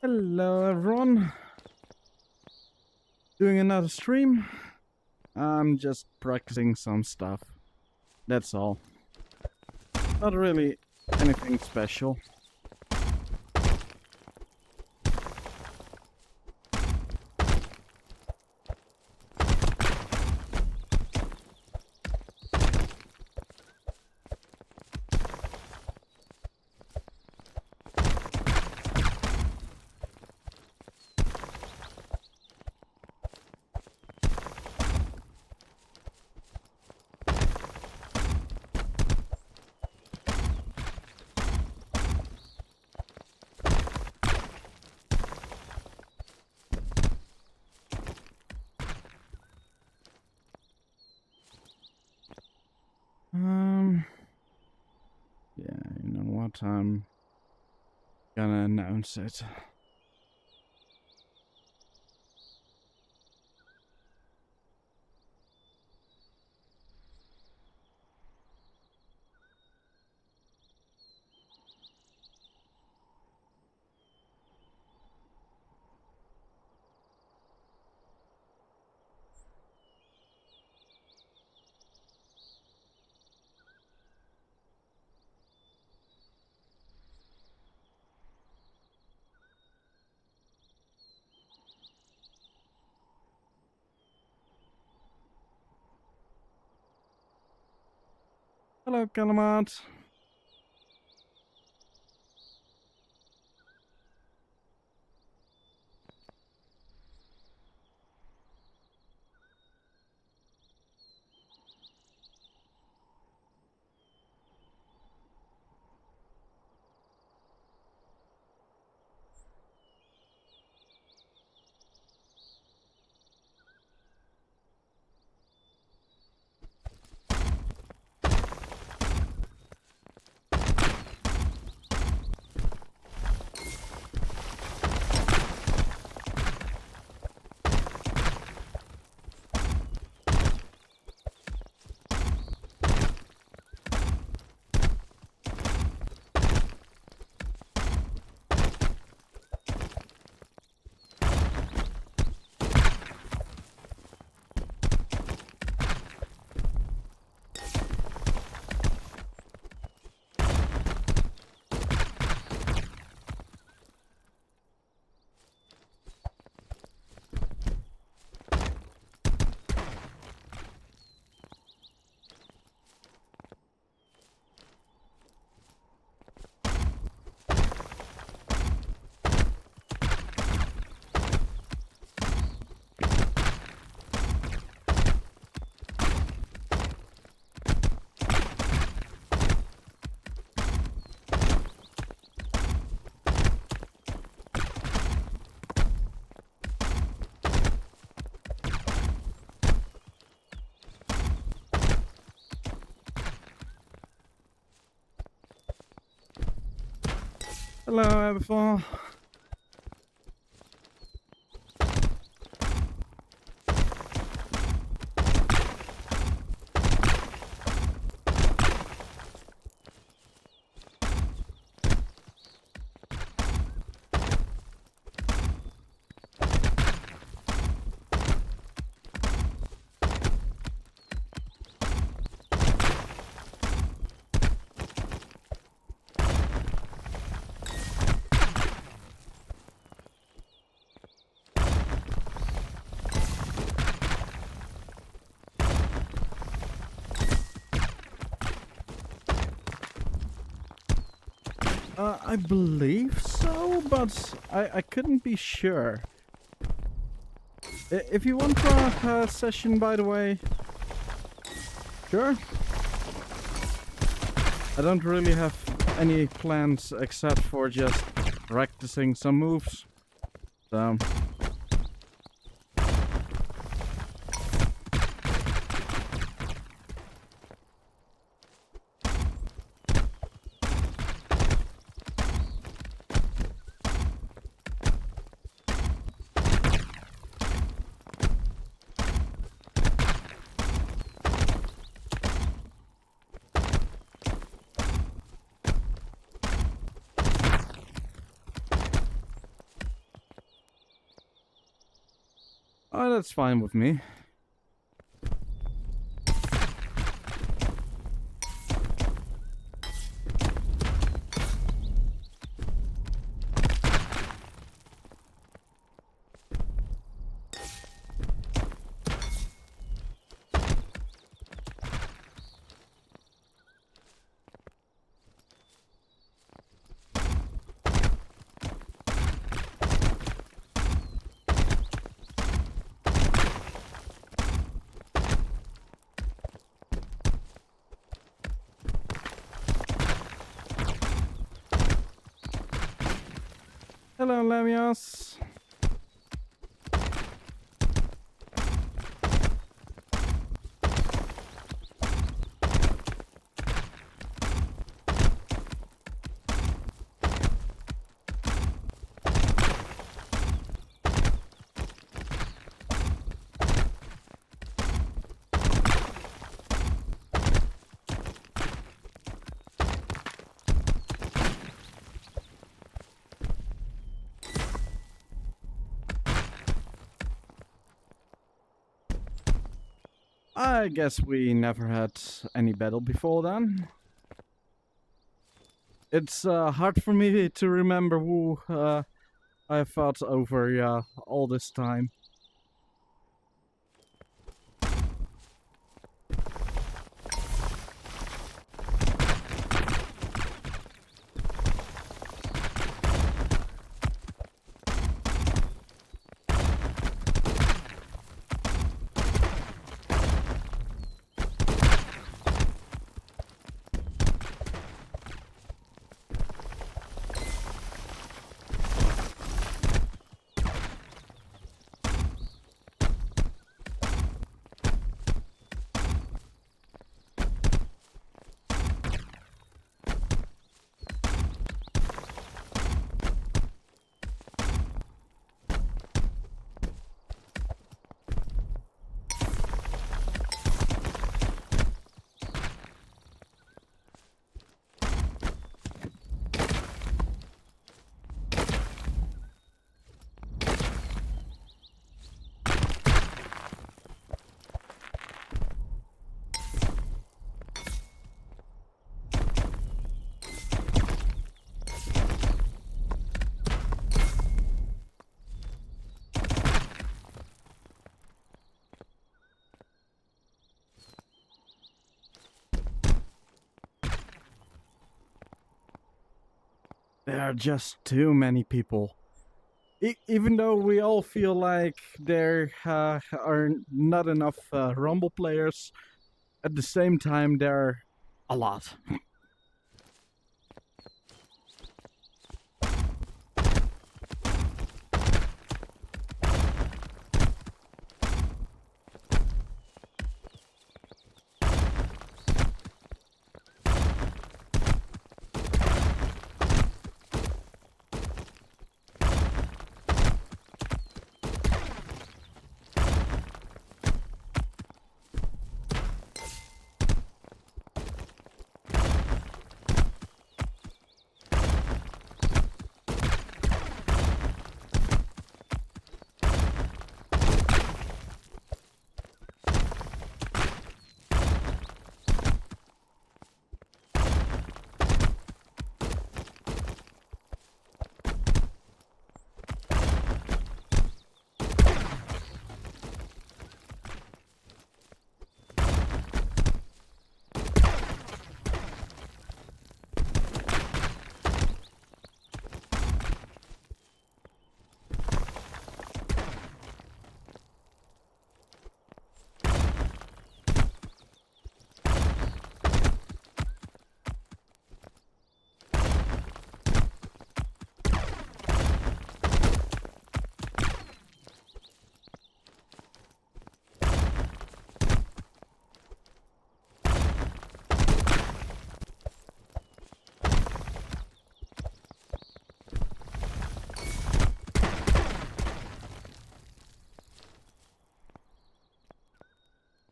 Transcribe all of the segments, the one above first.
Hello everyone, doing another stream. I'm just practicing some stuff, that's all. Not really anything special. Yeah, you know what, I'm gonna announce it. Hello, Kalamat. Hello, everyone. I believe so, but I couldn't be sure. If you want to have a session, by the way, sure. I don't really have any plans except for just practicing some moves. So. Oh, that's fine with me. Hello, Lamios. I guess we never had any battle before then. It's hard for me to remember who I fought over all this time. There are just too many people. Even though we all feel like there are not enough Rumble players, at the same time there are a lot.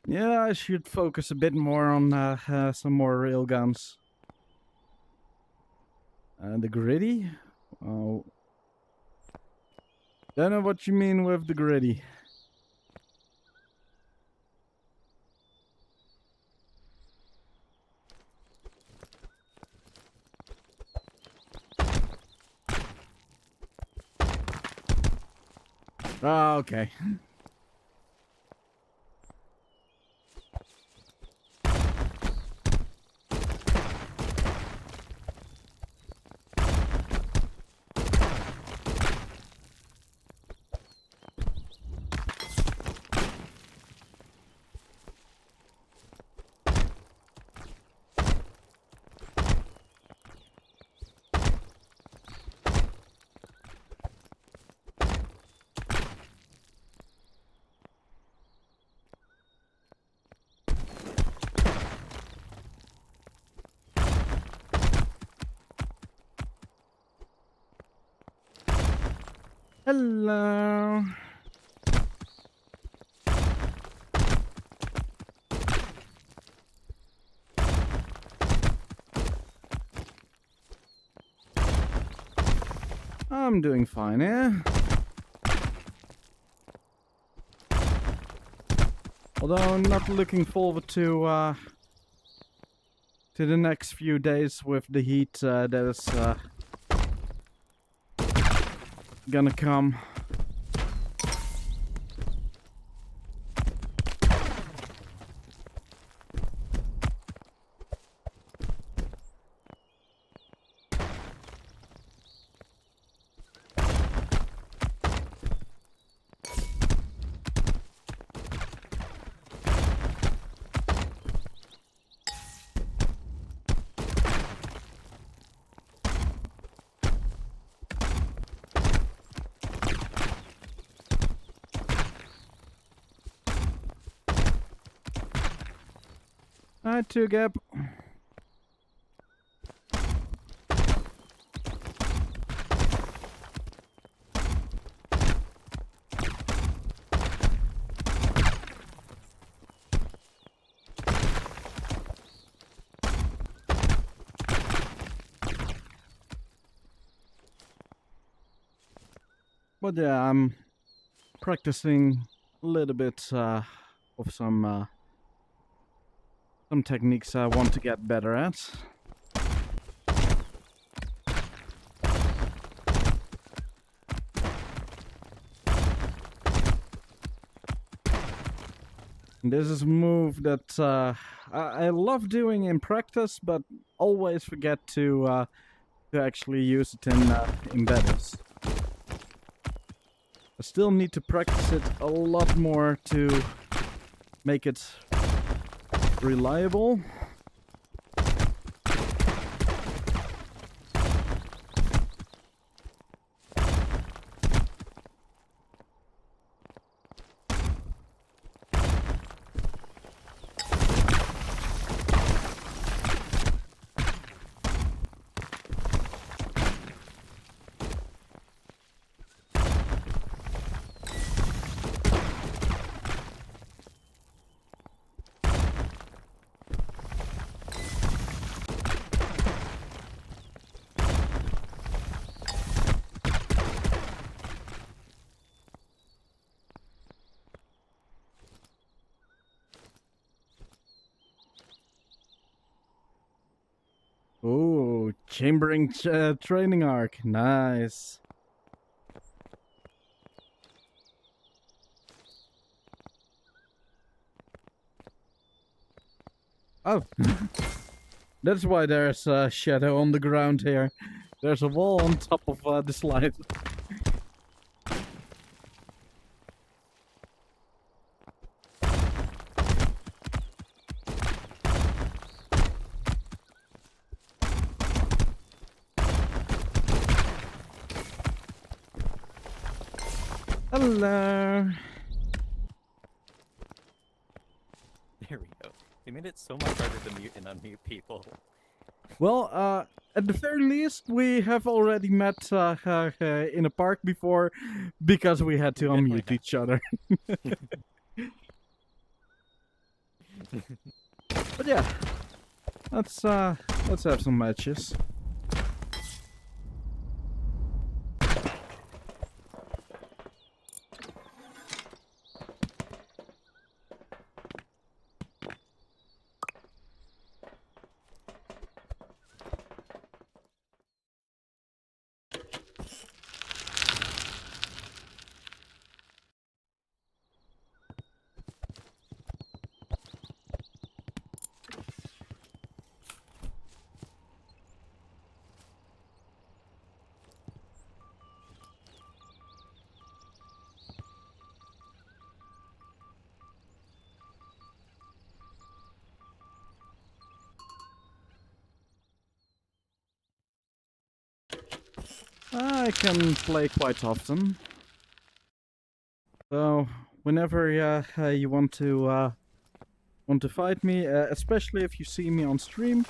Yeah, I should focus a bit more on some more railguns. The gritty? Oh, don't know what you mean with the gritty. Ah, okay. Hello. I'm doing fine, yeah. Although I'm not looking forward to the next few days with the heat that is gonna come. Alright, two gap. But yeah, I'm practicing a little bit of some techniques I want to get better at. This is a move that I love doing in practice, but always forget to actually use it in battles. I still need to practice it a lot more to make it reliable. Ooh, chambering training arc. Nice. Oh. That's why there's a shadow on the ground here. There's a wall on top of the slide. Hello. There we go. They made it so much harder to mute and unmute people. Well, at the very least, we have already met in a park before because we had to Definitely unmute each other. But yeah, let's have some matches. I can play quite often. So whenever you want to fight me, especially if you see me on stream,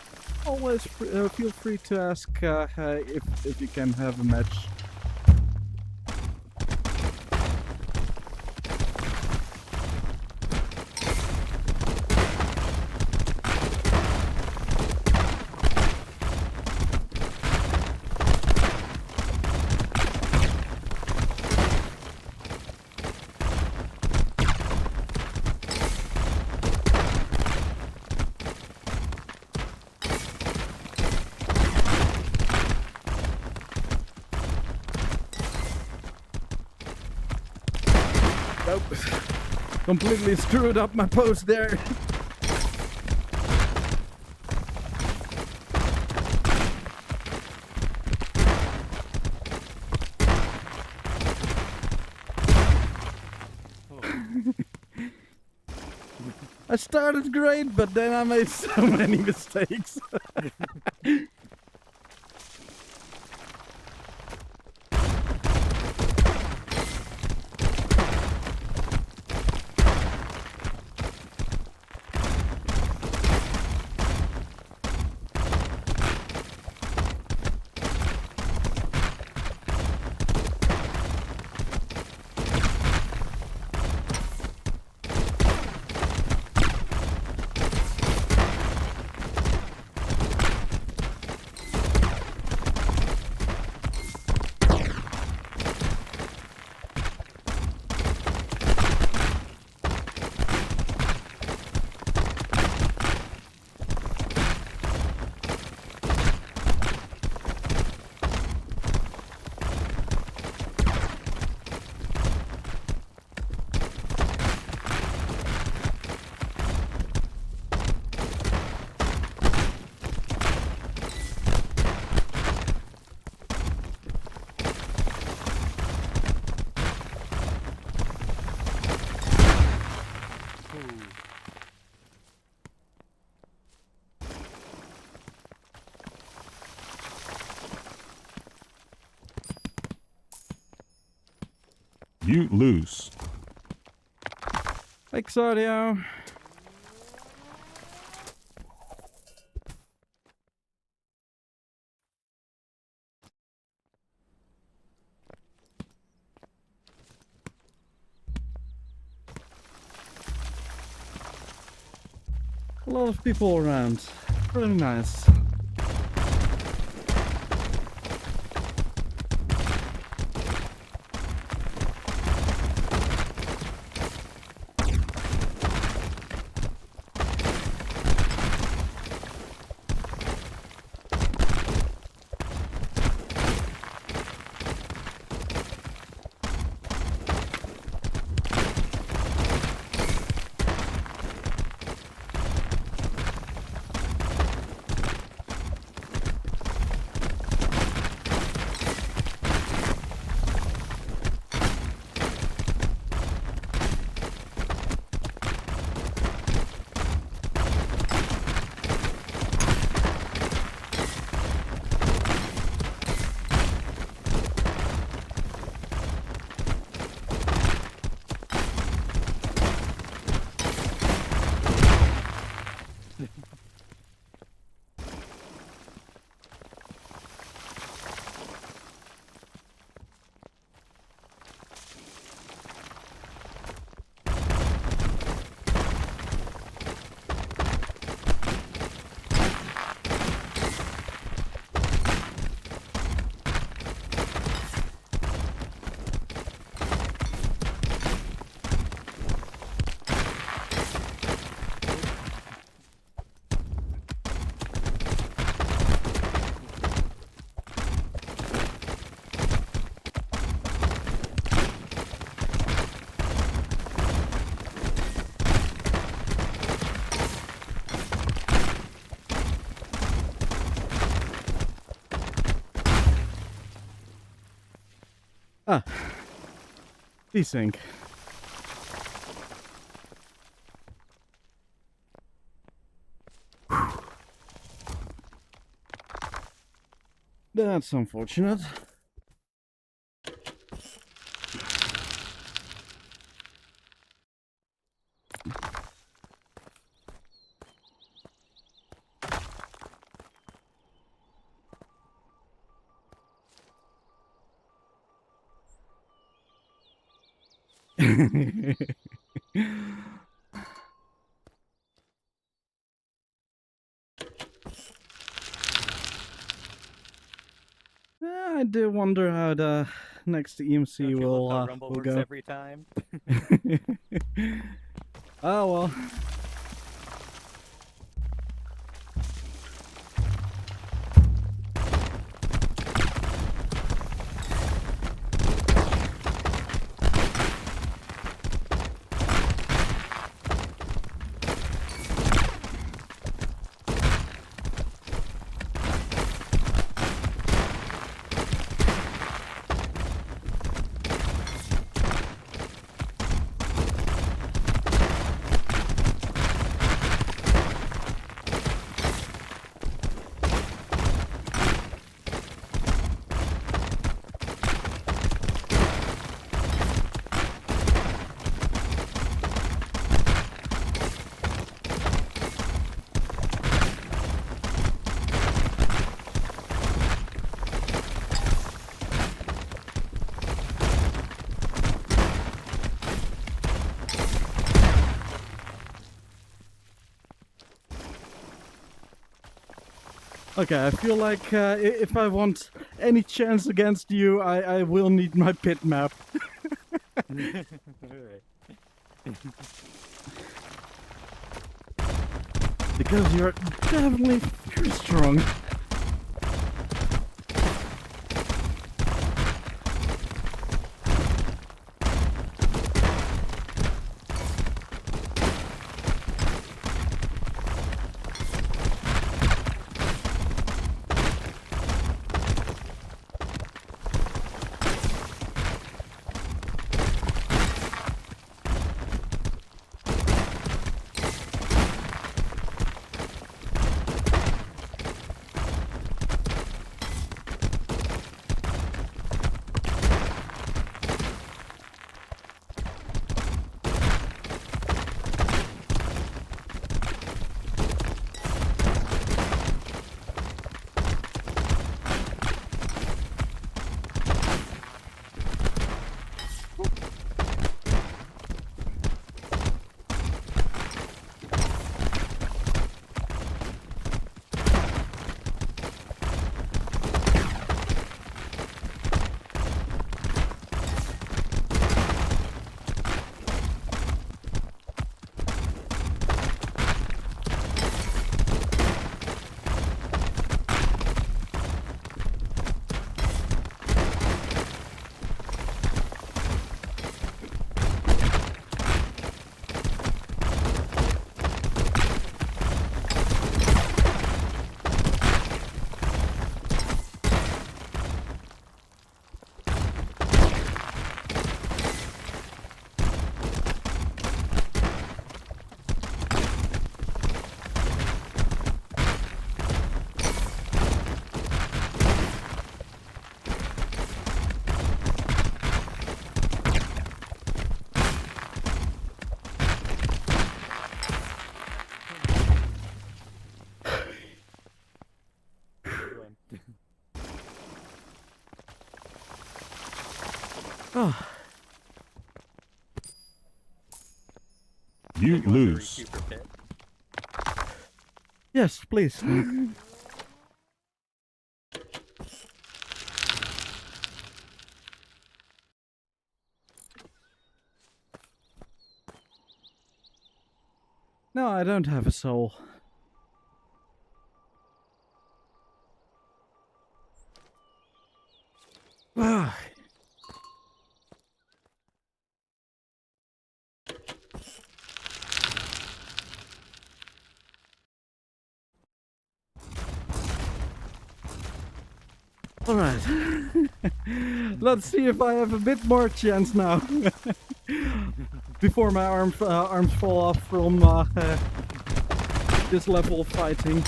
always feel free to ask if you can have a match. Nope. Completely screwed up my pose there. I started great, but then I made so many mistakes. You lose. Thanks, audio. A lot of people around. Really nice. Ah, desync. That's unfortunate. I do wonder how the next EMC Don't you love how Rumble will works go. every time? Oh well. Okay, I feel like if I want any chance against you, I will need my pit map. Alright. Because you're definitely very strong. Good one. Oh, You You want the lose. recuper pit? yes, please. No, I don't have a soul. Ah. All right. Let's see if I have a bit more chance now. Before my arms fall off from this level of fighting.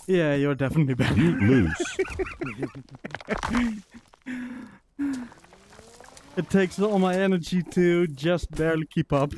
Yeah, you're definitely better. You lose. It takes all my energy to just barely keep up.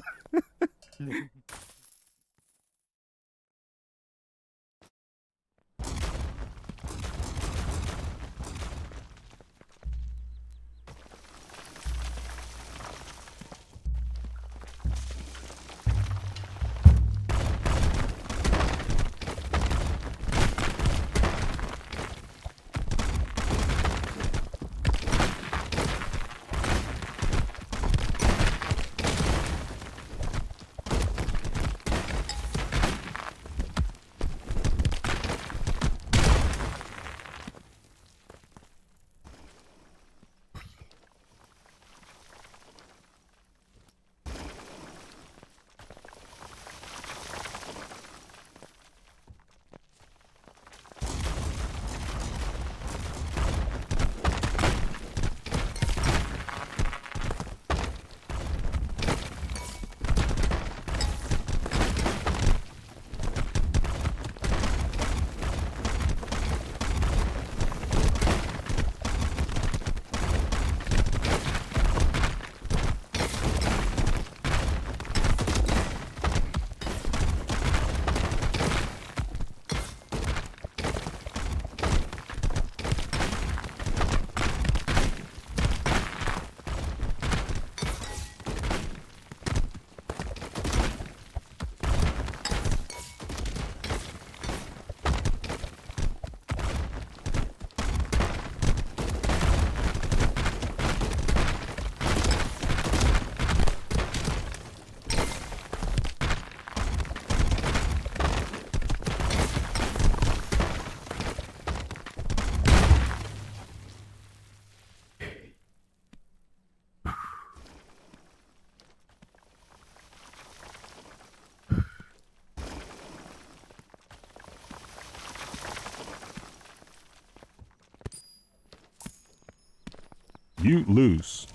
You lose.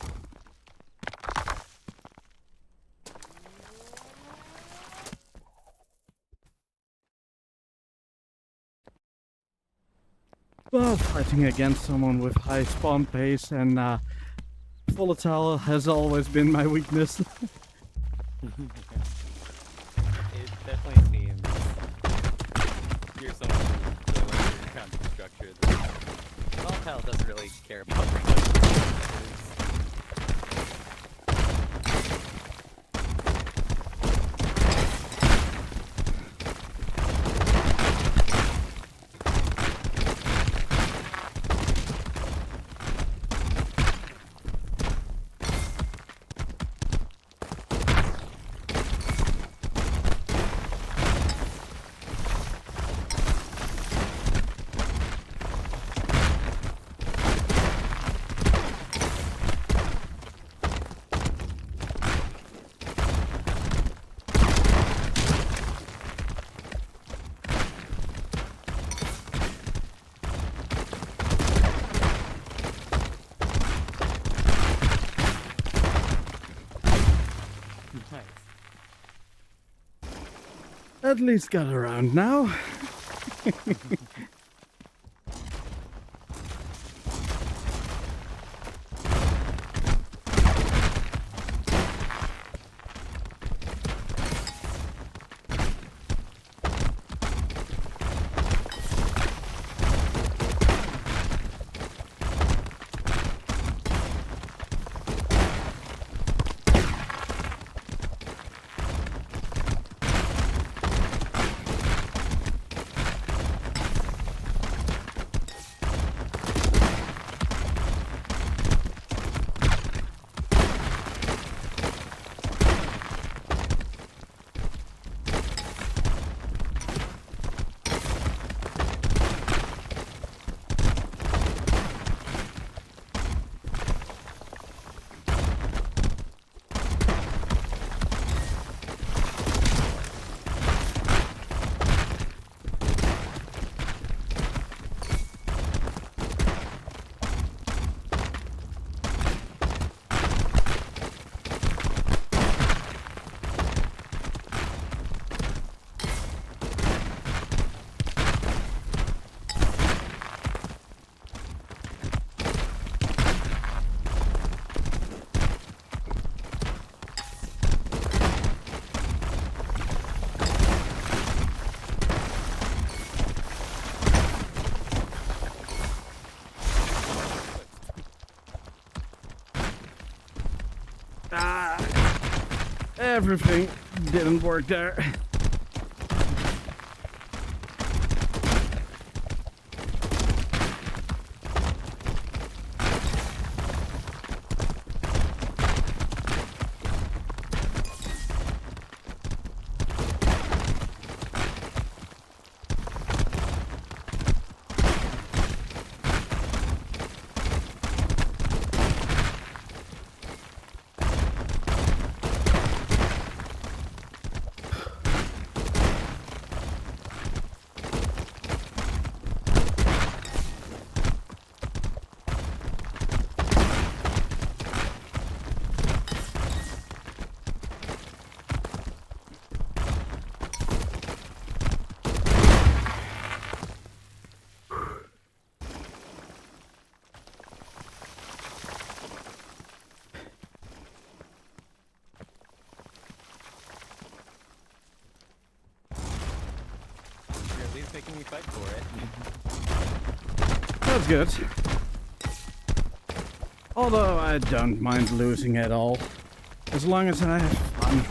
Well, fighting against someone with high spawn pace and volatile has always been my weakness. It definitely seems you're someone who really likes your counter structure. Volatile doesn't really care about production. Nice. At least got around now. Everything didn't work there. You're at least making me fight for it. That's good. Although I don't mind losing at all. As long as I have fun.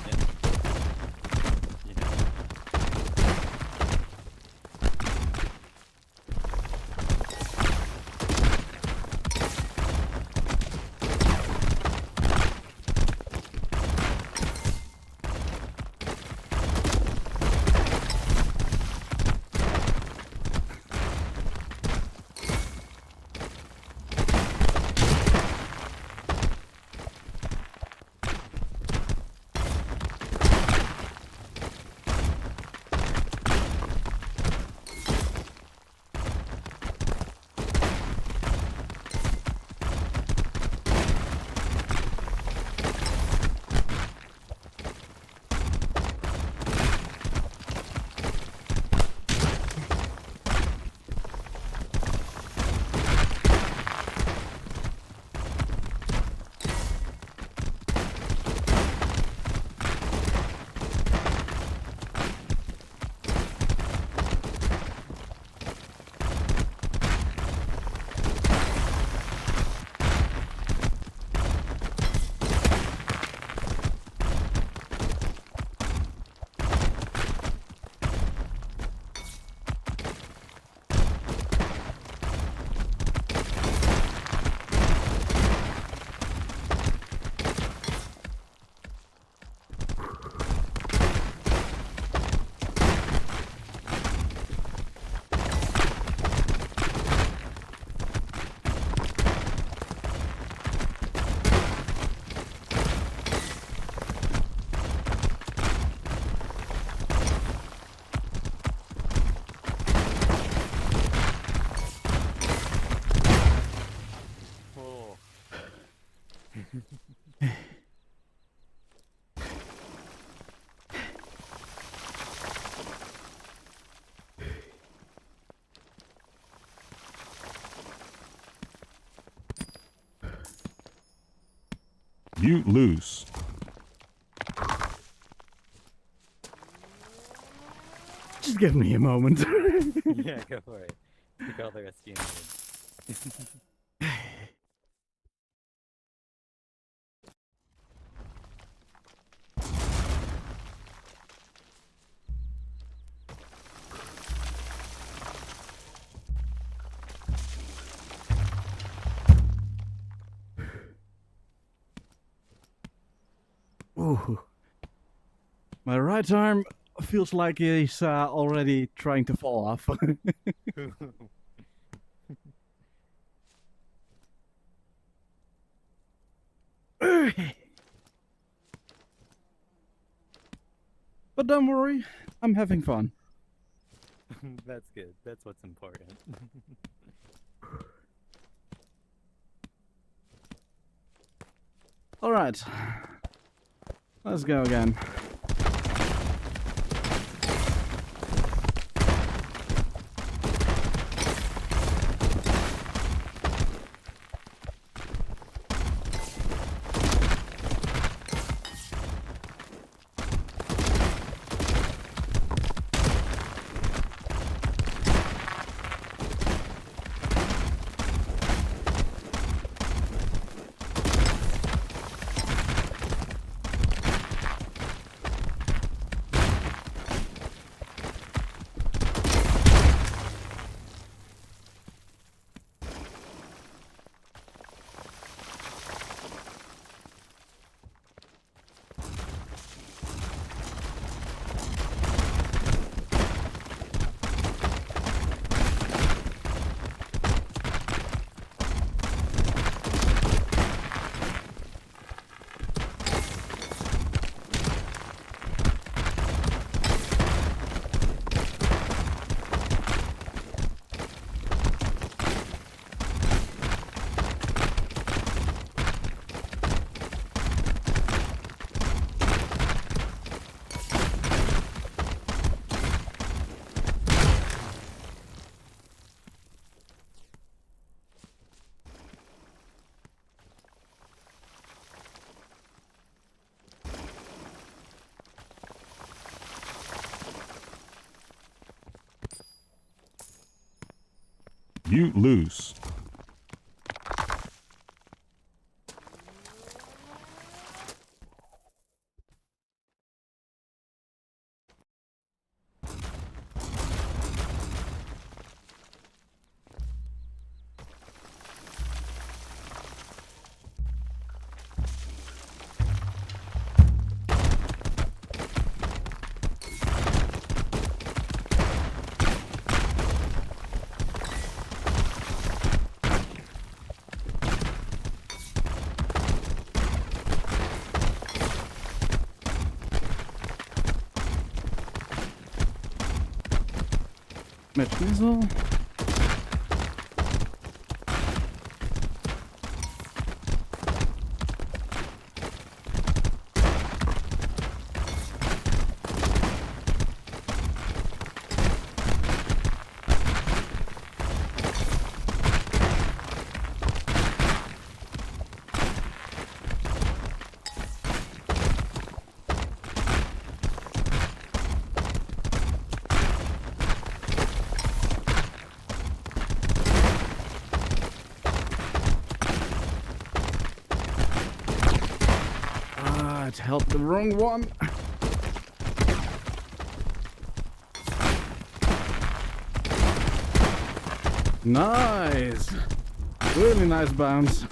You lose. Just give me a moment. Yeah, go for it. Take all the rescue needs. Ooh. My right arm feels like he's already trying to fall off. But don't worry, I'm having fun. That's good. That's what's important. Alright. Let's go again. You lose. Match missile. It held the wrong one. Nice. Really nice bounce.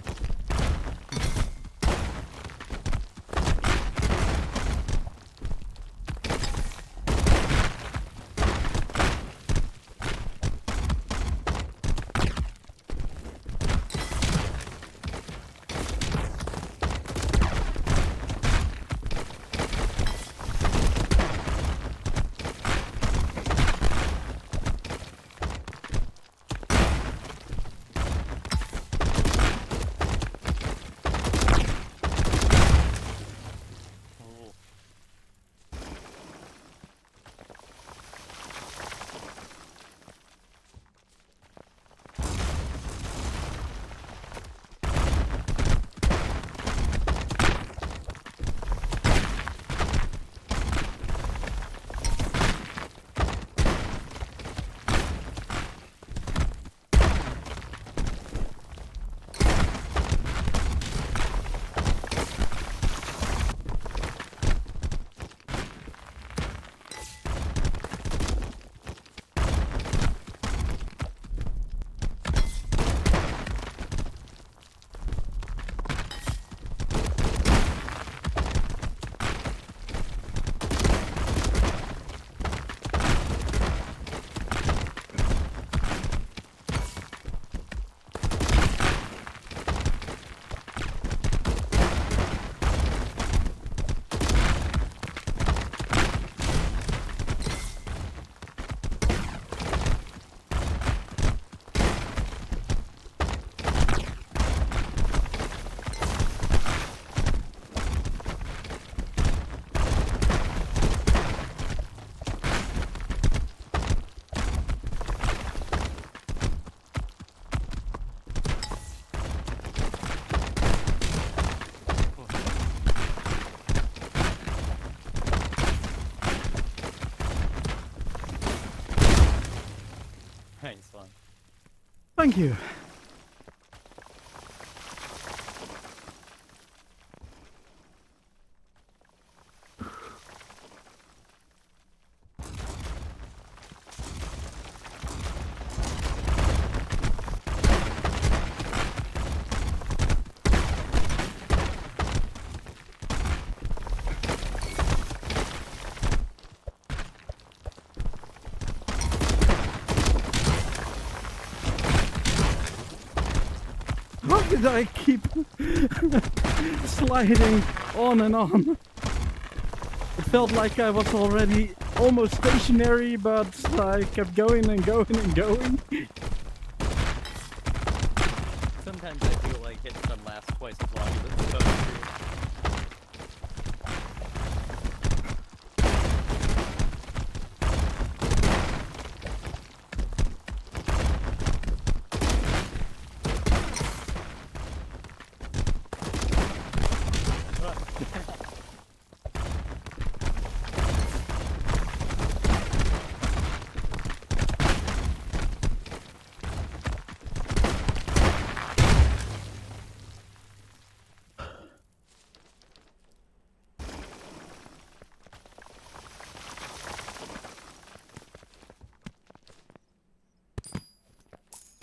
Thanks, fun. Thank you. How did I keep sliding on and on? It felt like I was already almost stationary, but I kept going and going and going. Sometimes I feel like it some lasts twice as long as it's supposed to.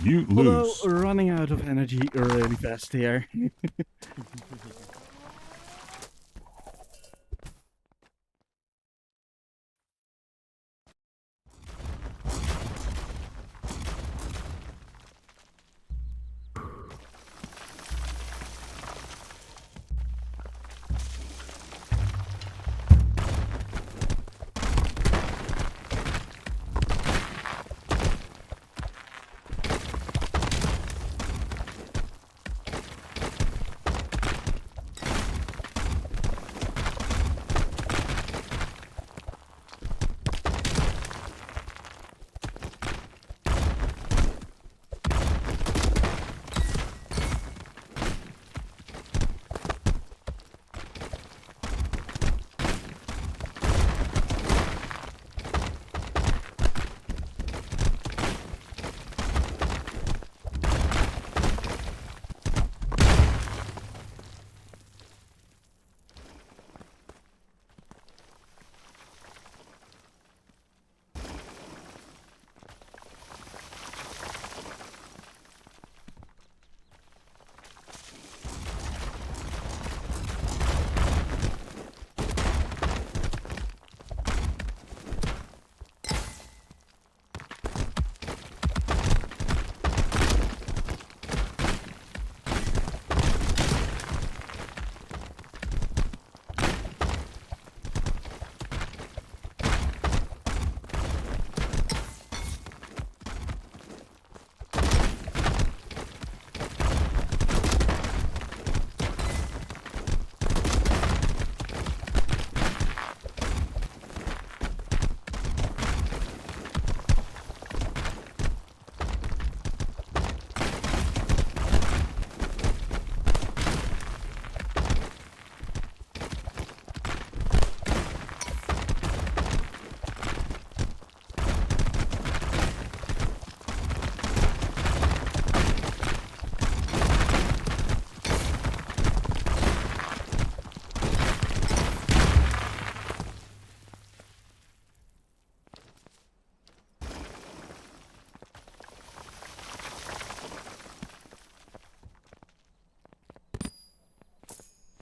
You Although lose. running out of energy really fast here.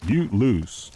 You lose.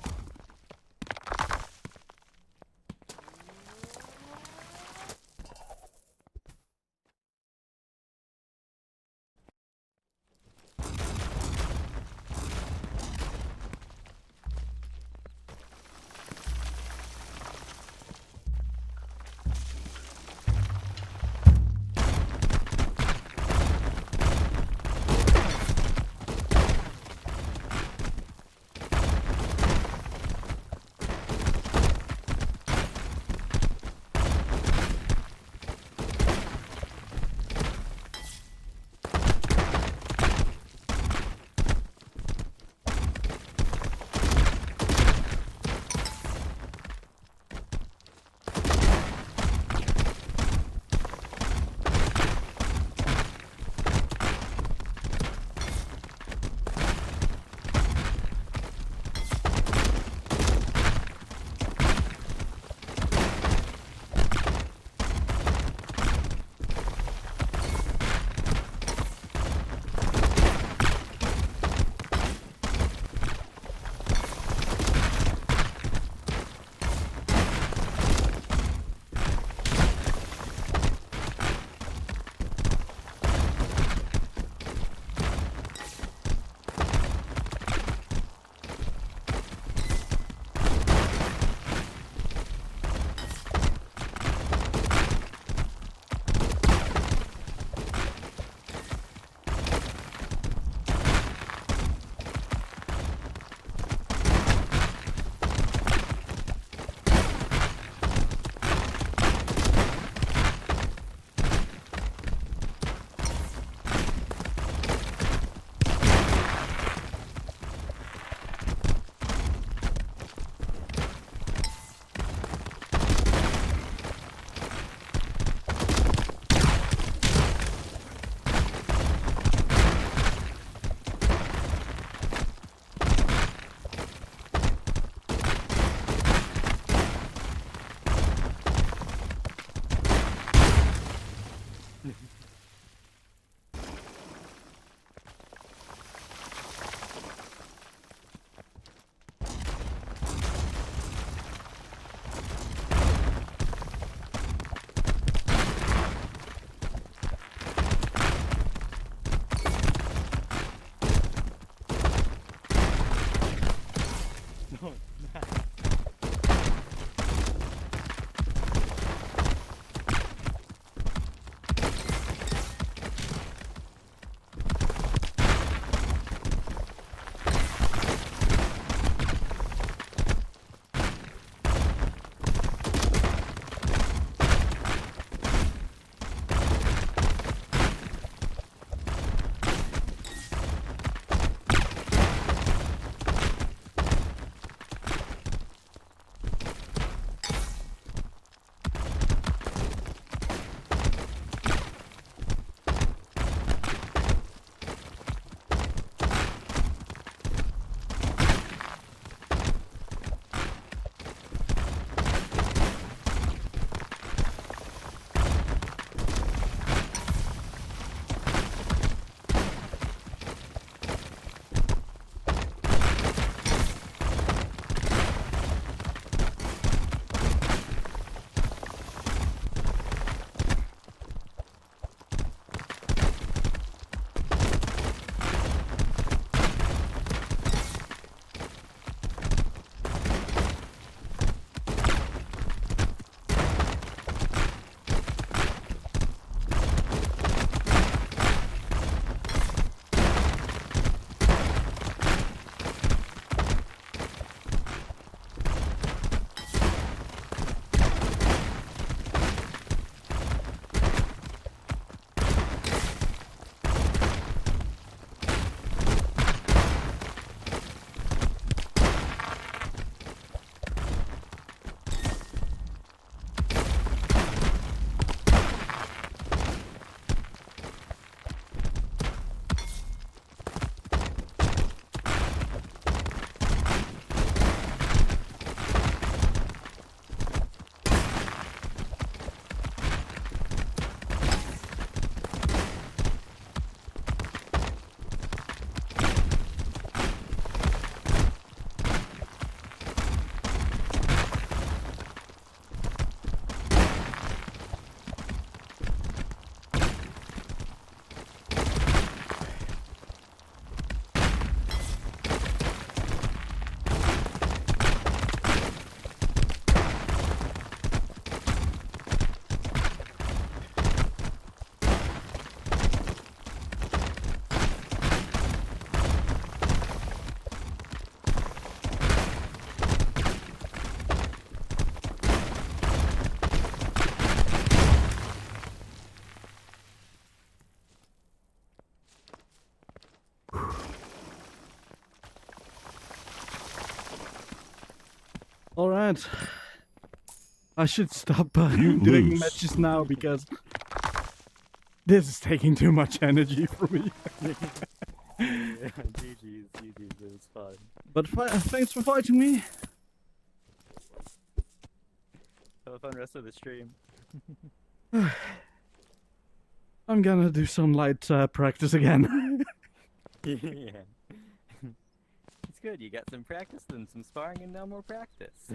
Right. I should stop You doing lose. matches now because this is taking too much energy for me. GG's, GG's, it was fun. But thanks for fighting me. Have a fun rest of the stream. I'm gonna do some light practice again. Yeah. It's good, you got some practice, then some sparring, and now more practice.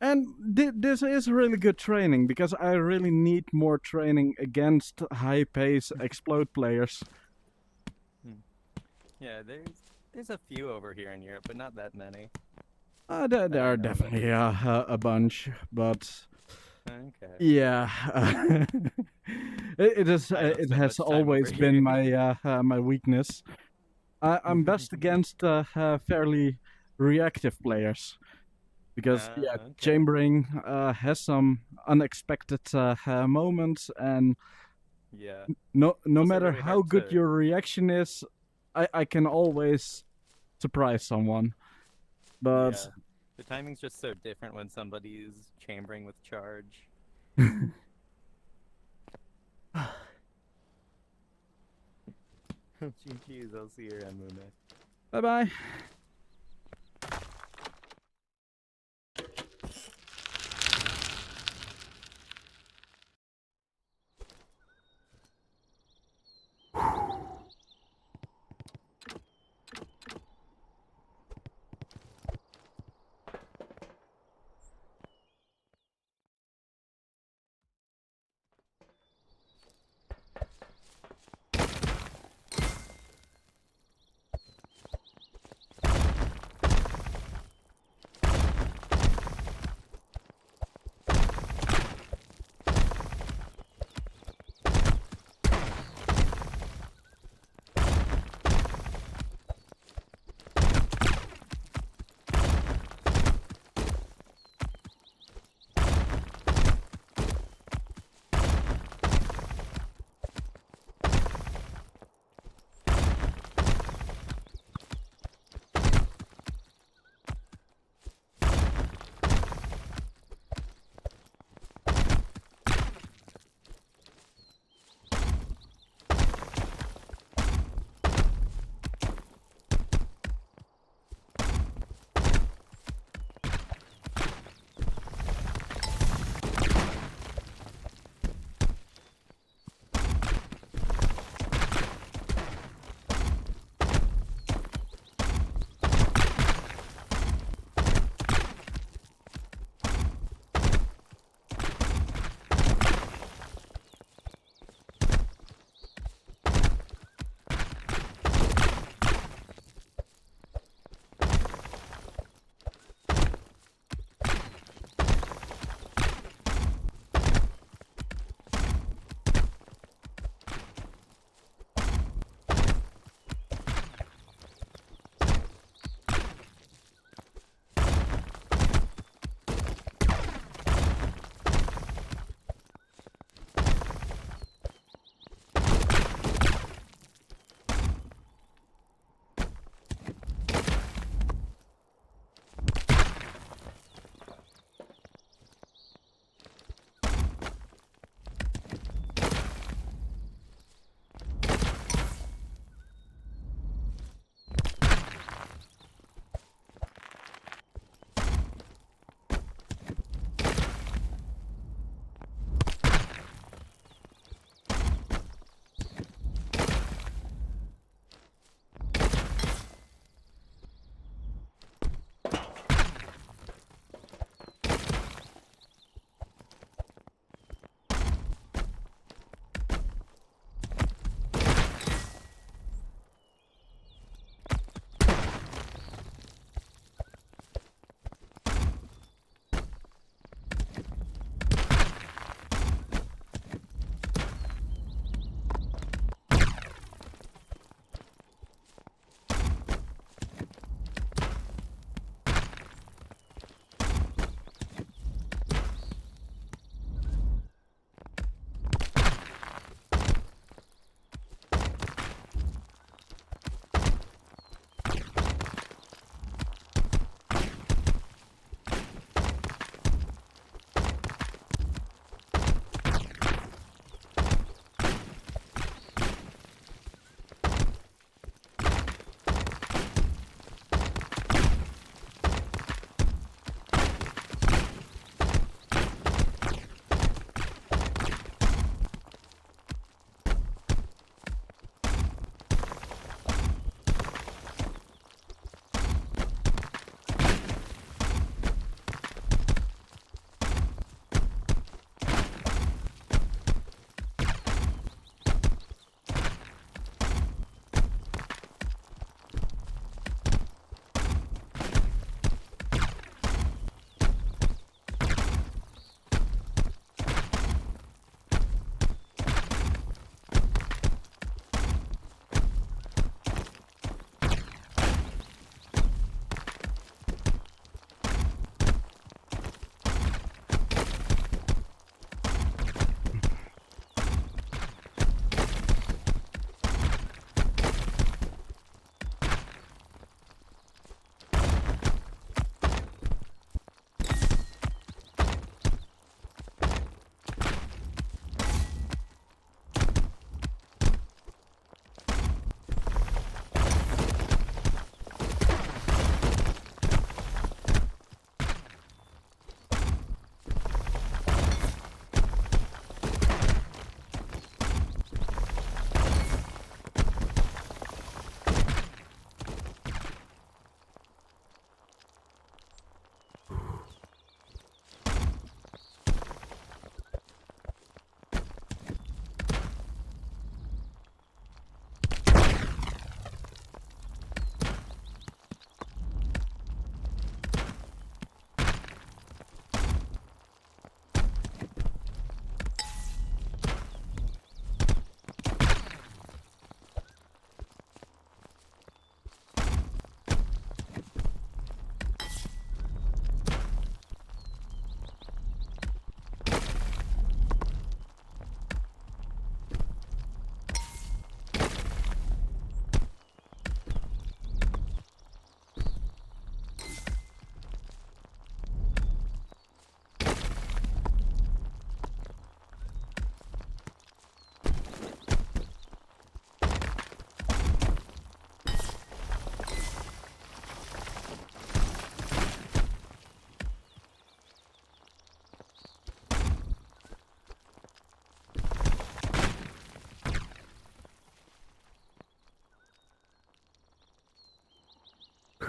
And this is really good training because I really need more training against high pace explode players. Yeah, there's a few over here in Europe, but not that many. There I are know about definitely a bunch, but Okay. yeah, it is. I don't It spend has much time always over been here. my weakness. I'm best against fairly reactive players because Okay. chambering has some unexpected moments, and Yeah. no It's also matter really how hard good to. your reaction is, I can always surprise someone. But Yeah. The timing's just so different when somebody's chambering with charge. GG's, I'll see you around Moon. bye bye.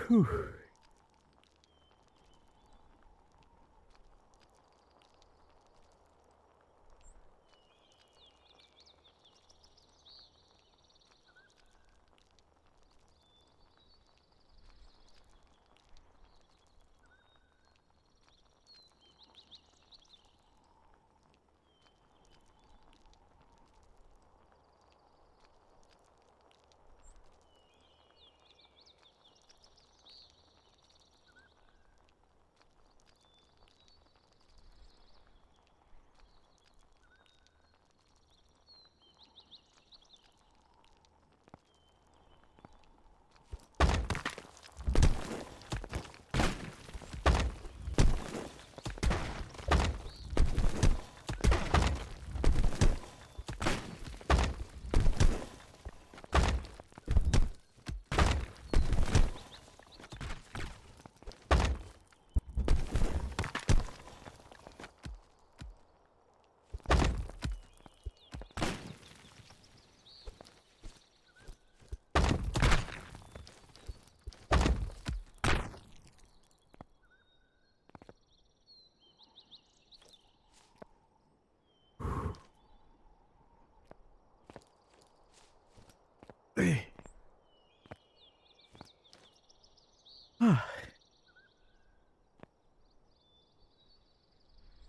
Whew.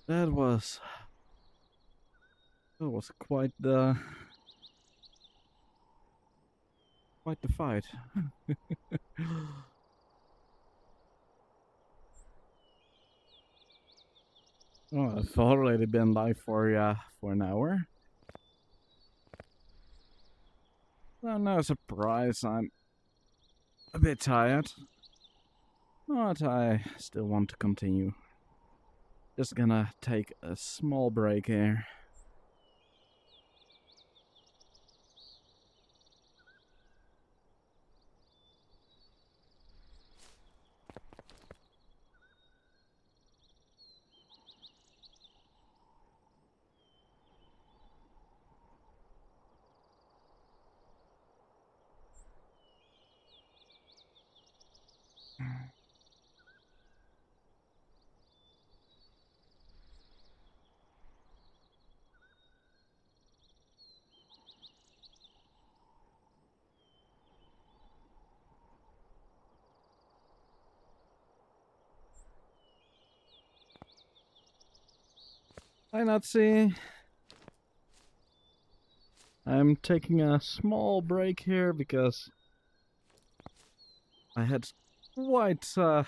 That was quite the fight. Oh, I've already been live for an hour. Well, no surprise, I'm a bit tired, but I still want to continue. Just gonna take a small break here. Hi, Nazi. I'm taking a small break here because I had quite a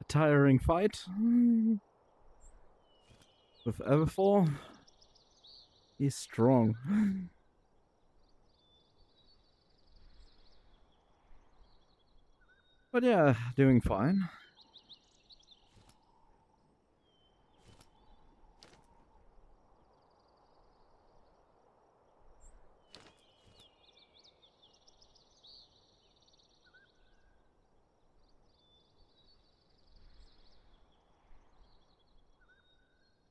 tiring fight with Everfall. He's strong. But yeah, doing fine.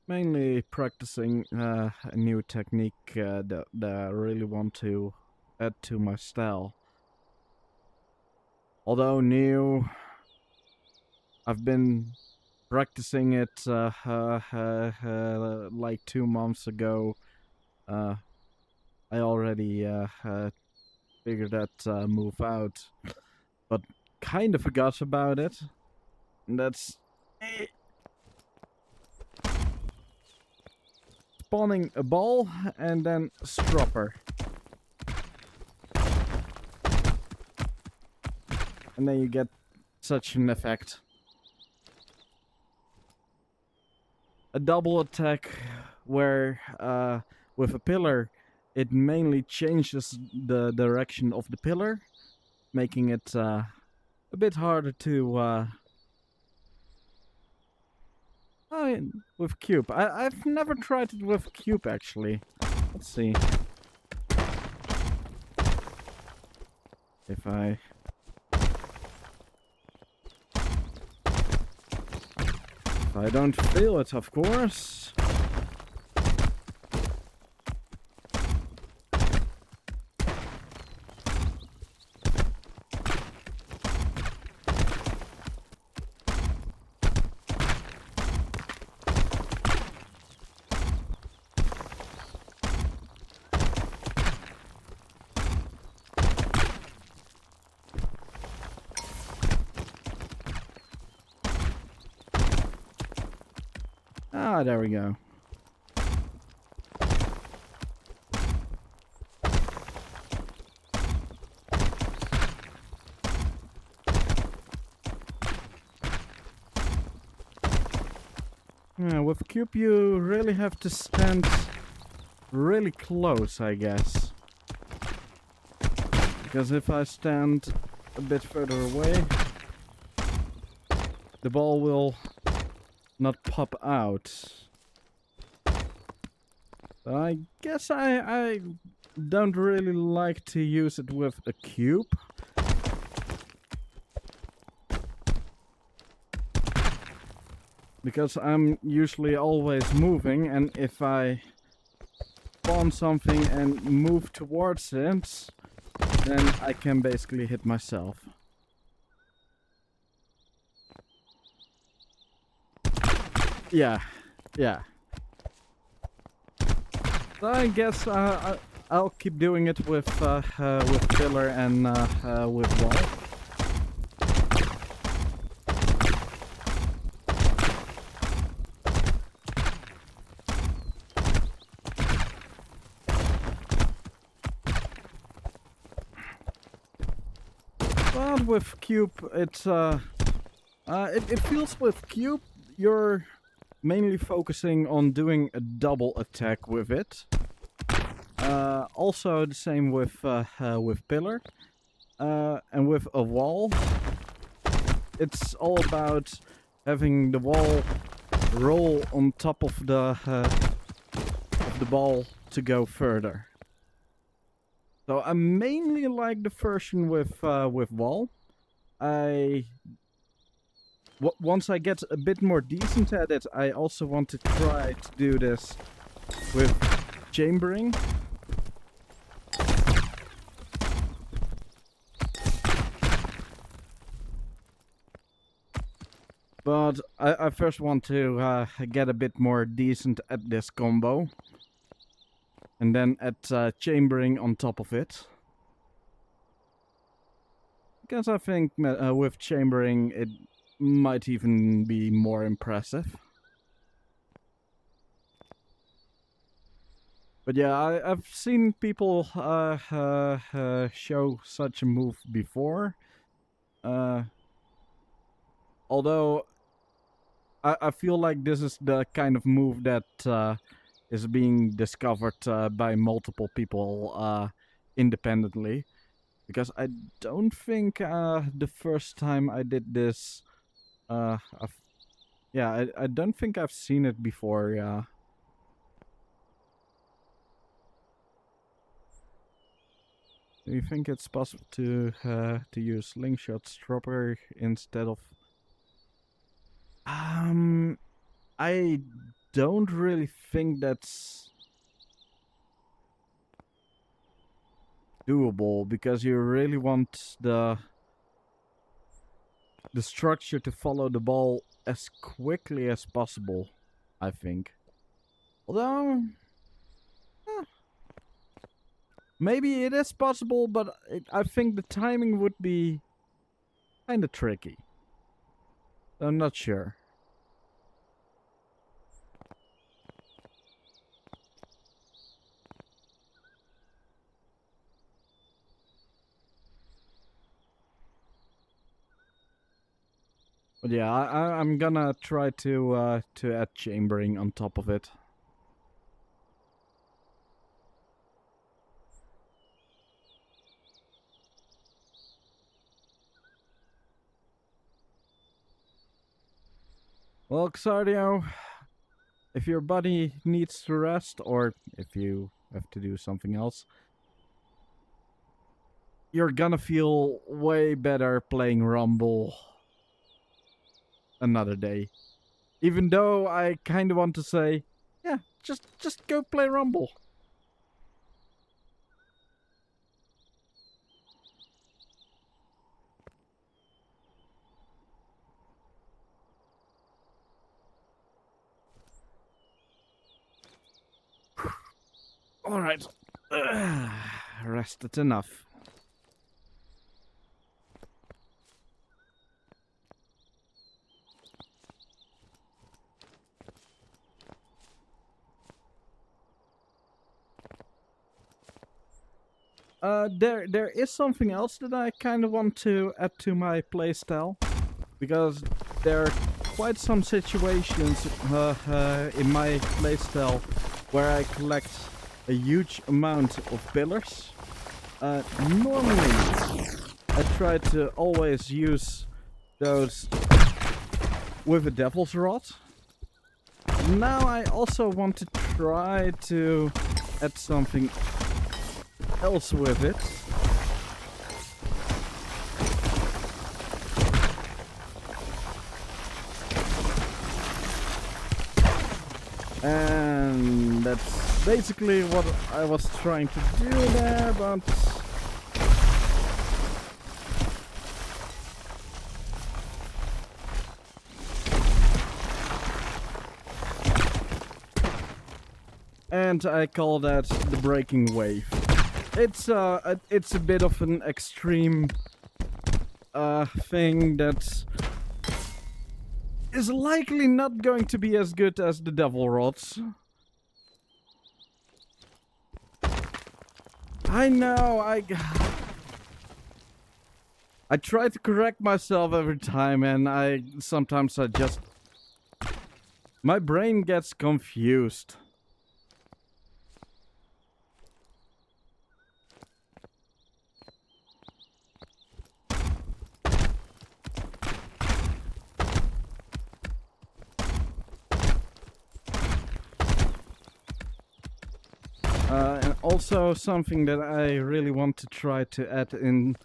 Mainly practicing a new technique that I really want to add to my style. Although new, I've been practicing it like 2 months ago. I already figured that move out, but kind of forgot about it. And that's spawning a ball and then stropper. And then you get such an effect. A double attack where with a pillar it mainly changes the direction of the pillar, making it a bit harder to with cube. I've never tried it with cube actually. Let's see if I don't feel it, of course. Ah, there we go. Yeah, with cube you really have to stand really close, I guess. Because if I stand a bit further away, the ball will not pop out. So I guess I don't really like to use it with a cube. Because I'm usually always moving, and if I spawn something and move towards it, then I can basically hit myself. Yeah. So I guess I'll keep doing it with pillar and with wall. But with cube, it feels with cube you're mainly focusing on doing a double attack with it. Also the same with pillar, and with a wall. It's all about having the wall roll on top of the ball to go further. So I mainly like the version with wall. Once I get a bit more decent at it, I also want to try to do this with chambering. But I first want to get a bit more decent at this combo. And then at chambering on top of it. Because I think with chambering it might even be more impressive. But yeah, I've seen people show such a move before. Although I feel like this is the kind of move that is being discovered by multiple people independently. Because I don't think the first time I did this, I don't think I've seen it before. Yeah. Do you think it's possible to use slingshot strawberry instead of? I don't really think that's doable because you really want the structure to follow the ball as quickly as possible, I think. Although maybe it is possible, but I think the timing would be kind of tricky. I'm not sure. But yeah, I'm gonna try to add chambering on top of it. Well, Xardio, if your body needs to rest, or if you have to do something else, you're gonna feel way better playing Rumble another day. Even though I kind of want to say, yeah, just go play Rumble. All right, rested enough. There is something else that I kind of want to add to my playstyle, because there are quite some situations in my playstyle where I collect a huge amount of pillars. Normally, I try to always use those with a devil's rod. Now I also want to try to add something else with it. And that's basically what I was trying to do there, but and I call that the breaking wave. It's a bit of an extreme thing that is likely not going to be as good as the devil rods. I know, I try to correct myself every time, and sometimes I just, my brain gets confused. And also something that I really want to try to add in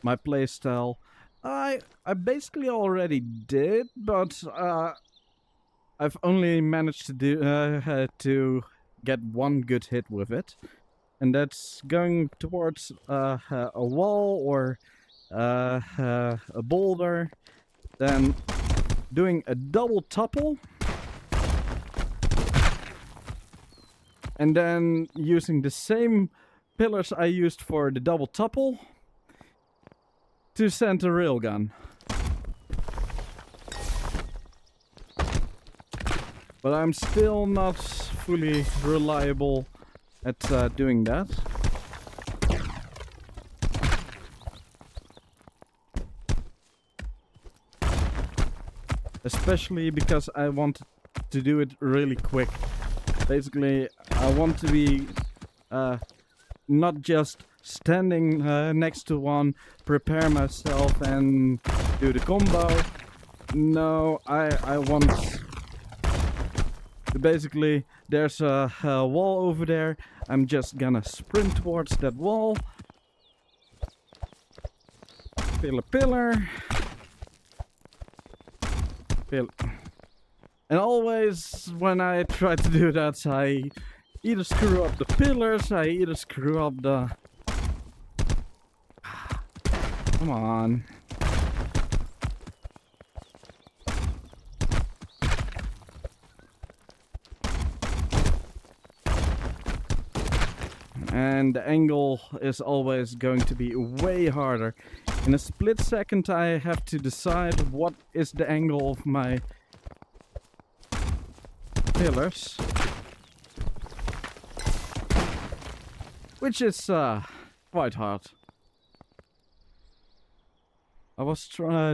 my playstyle. I basically already did, but I've only managed to do to get one good hit with it, and that's going towards a wall or a boulder, then doing a double topple. And then using the same pillars I used for the double topple to send a railgun. But I'm still not fully reliable at doing that. Especially because I want to do it really quick. Basically, I want to be not just standing next to one, prepare myself and do the combo. No, I want to basically, there's a wall over there. I'm just gonna sprint towards that wall. Pillar, pillar. Pillar. And always when I try to do that, I either screw up the pillars, I either screw up the... Come on. And the angle is always going to be way harder. In a split second I have to decide what is the angle of my pillars, which is quite hard. I was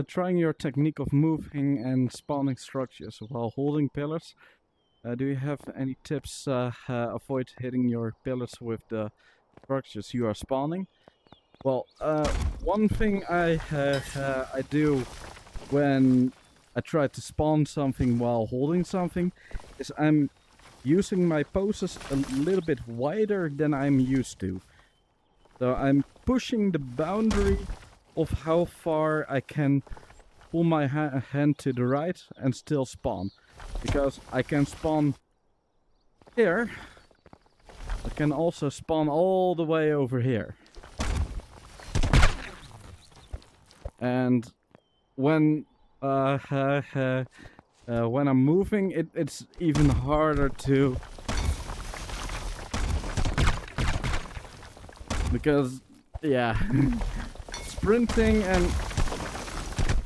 trying your technique of moving and spawning structures while holding pillars. Do you have any tips? Avoid hitting your pillars with the structures you are spawning. Well, one thing I do when I try to spawn something while holding something is I'm using my poses a little bit wider than I'm used to. So I'm pushing the boundary of how far I can pull my hand to the right and still spawn. Because I can spawn here, I can also spawn all the way over here. And when I'm moving, it's even harder to, because yeah, sprinting and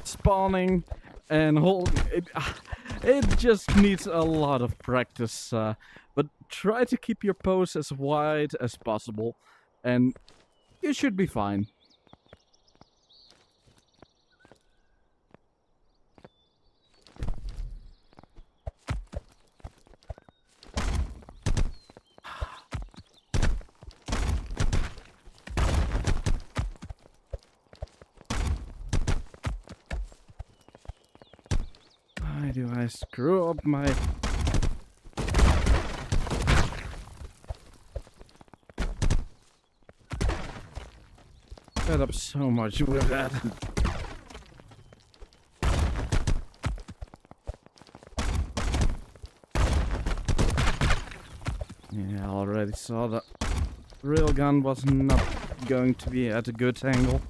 spawning and holding it just needs a lot of practice. But try to keep your pose as wide as possible, and You should be fine. Why do I screw up my... Fed up so much with that. Yeah, I already saw that railgun was not going to be at a good angle.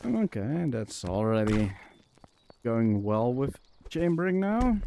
Okay, that's already going well with chambering now.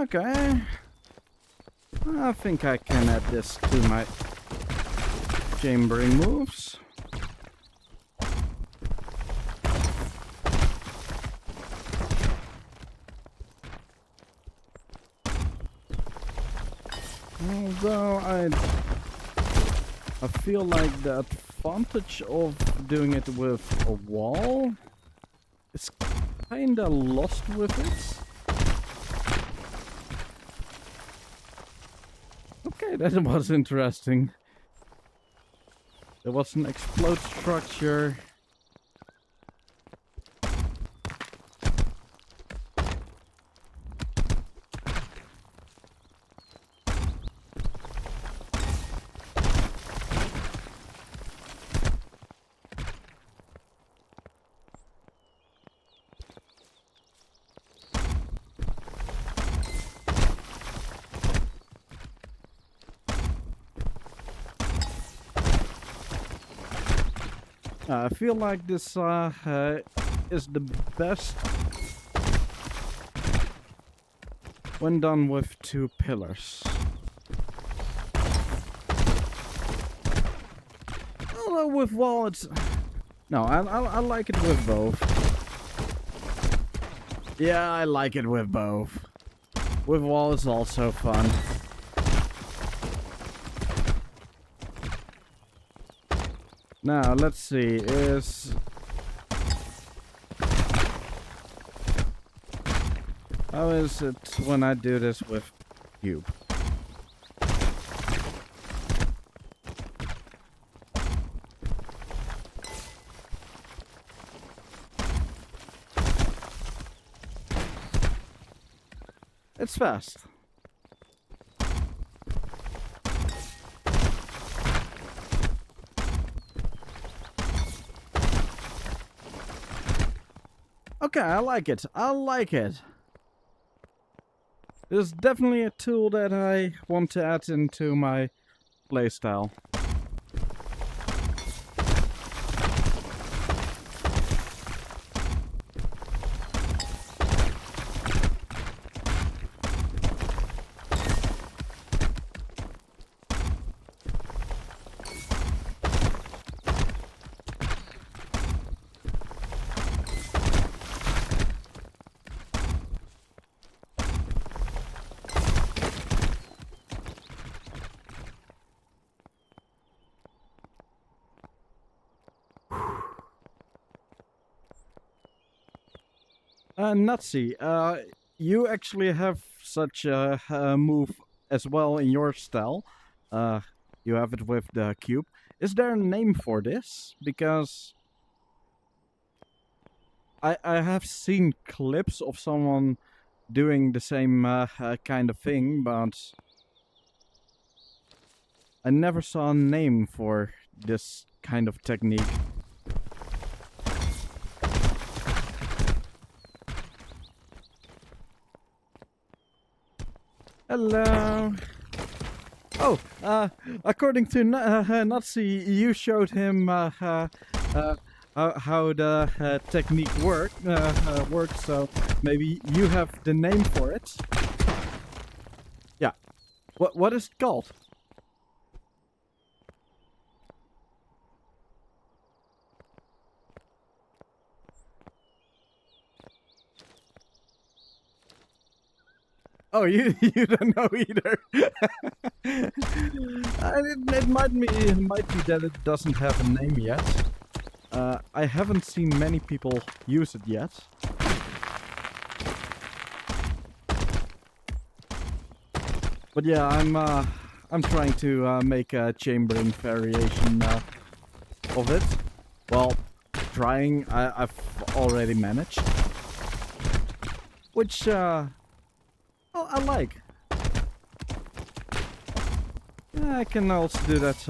Okay. I think I can add this to my chambering moves. Although I feel like the advantage of doing it with a wall is kinda lost with it. Okay, that was interesting. There was an explode structure. I feel like this is the best when done with 2 pillars. Although with wall it's... No, I like it with both. Yeah, I like it with both. With wall it's also fun. Now, let's see, how is it when I do this with cube? It's fast. Okay, I like it. I like it. This is definitely a tool that I want to add into my playstyle. Nutsy, you actually have such a move as well in your style. You have it with the cube. Is there a name for this? Because I have seen clips of someone doing the same kind of thing, but I never saw a name for this kind of technique. Hello. Oh, according to Nazi, you showed him how the technique works. So maybe you have the name for it. Yeah. What is it called? Oh, you don't know either. It might be that it doesn't have a name yet. I haven't seen many people use it yet. But yeah, I'm trying to make a chambering variation of it. Well, trying. I've already managed, which I like. Yeah, I can also do that.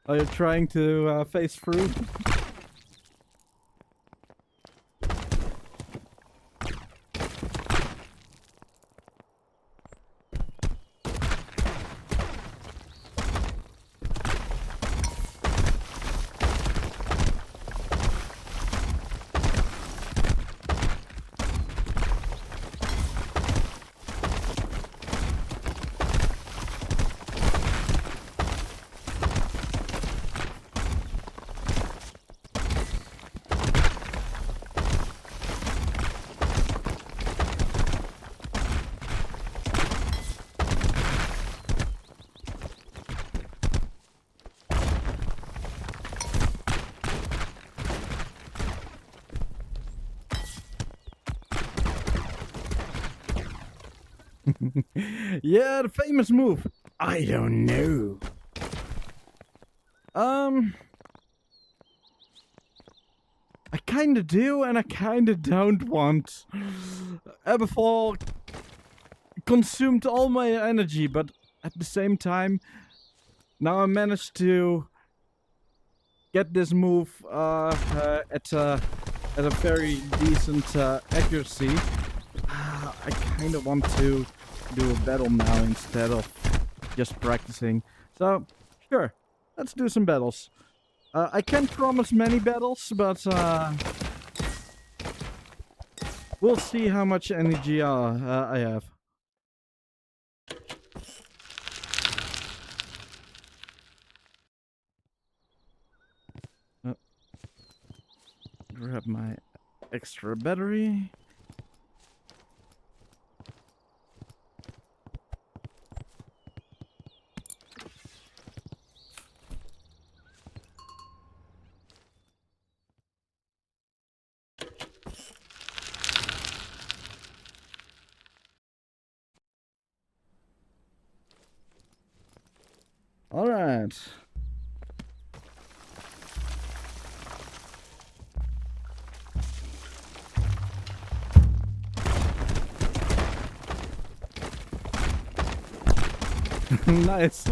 Are you trying to phase through? Yeah, the famous move. I don't know. I kinda do and I kinda don't want. Aberfall consumed all my energy, but at the same time, now I managed to get this move at a very decent accuracy. I kind of want to do a battle now instead of just practicing. So, sure, let's do some battles. I can't promise many battles, but we'll see how much energy I have. Grab my extra battery. All right. Nice.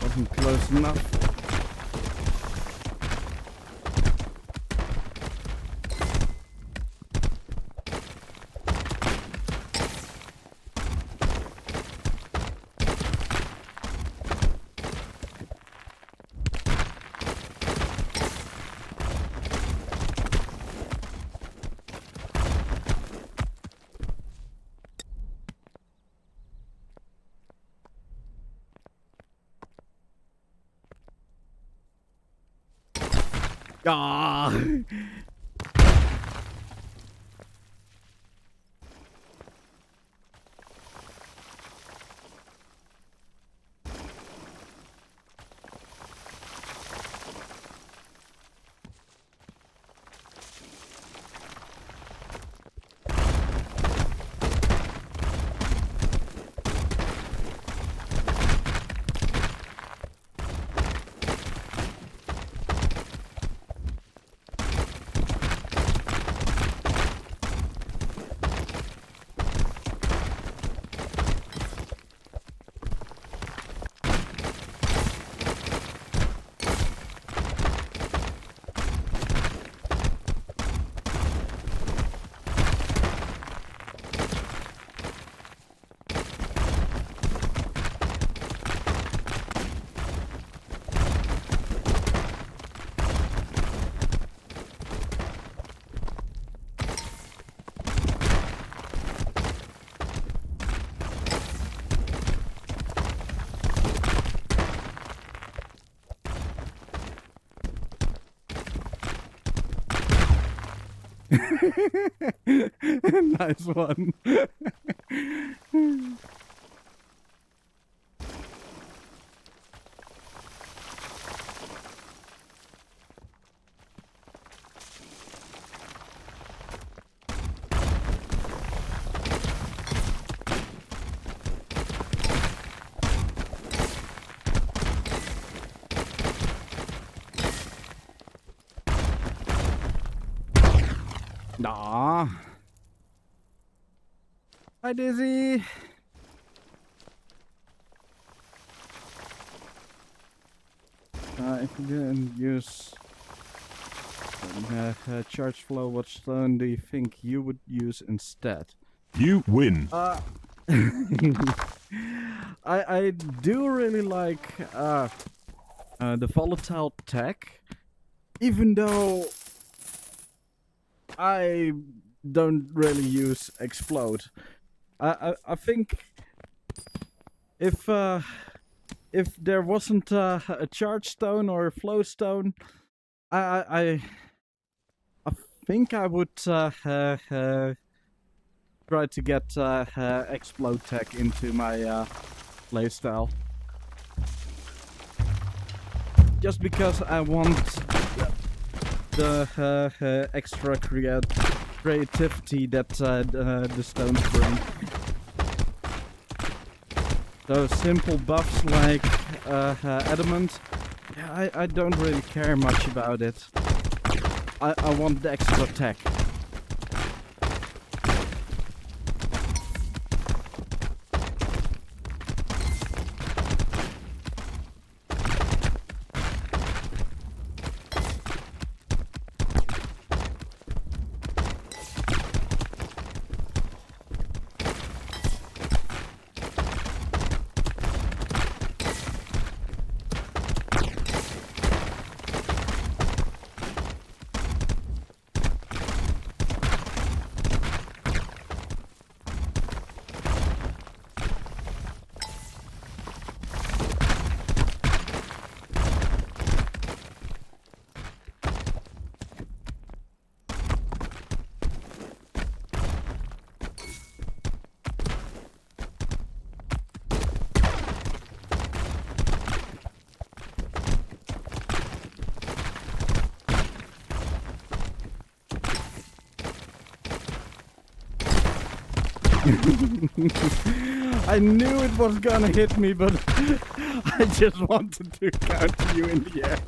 Wasn't close enough. Ah. Nice one. Nah. Hi, Dizzy. If you didn't use charge flow, what stone do you think you would use instead? You win. I do really like the volatile tech, even though I don't really use explode. I think if there wasn't a charge stone or a flow stone, I think I would try to get explode tech into my playstyle. Just because I want the extra creativity that the stones bring. Those simple buffs like adamant, yeah, I don't really care much about it. I want the extra tech. I knew it was gonna hit me, but I just wanted to counter you in the air.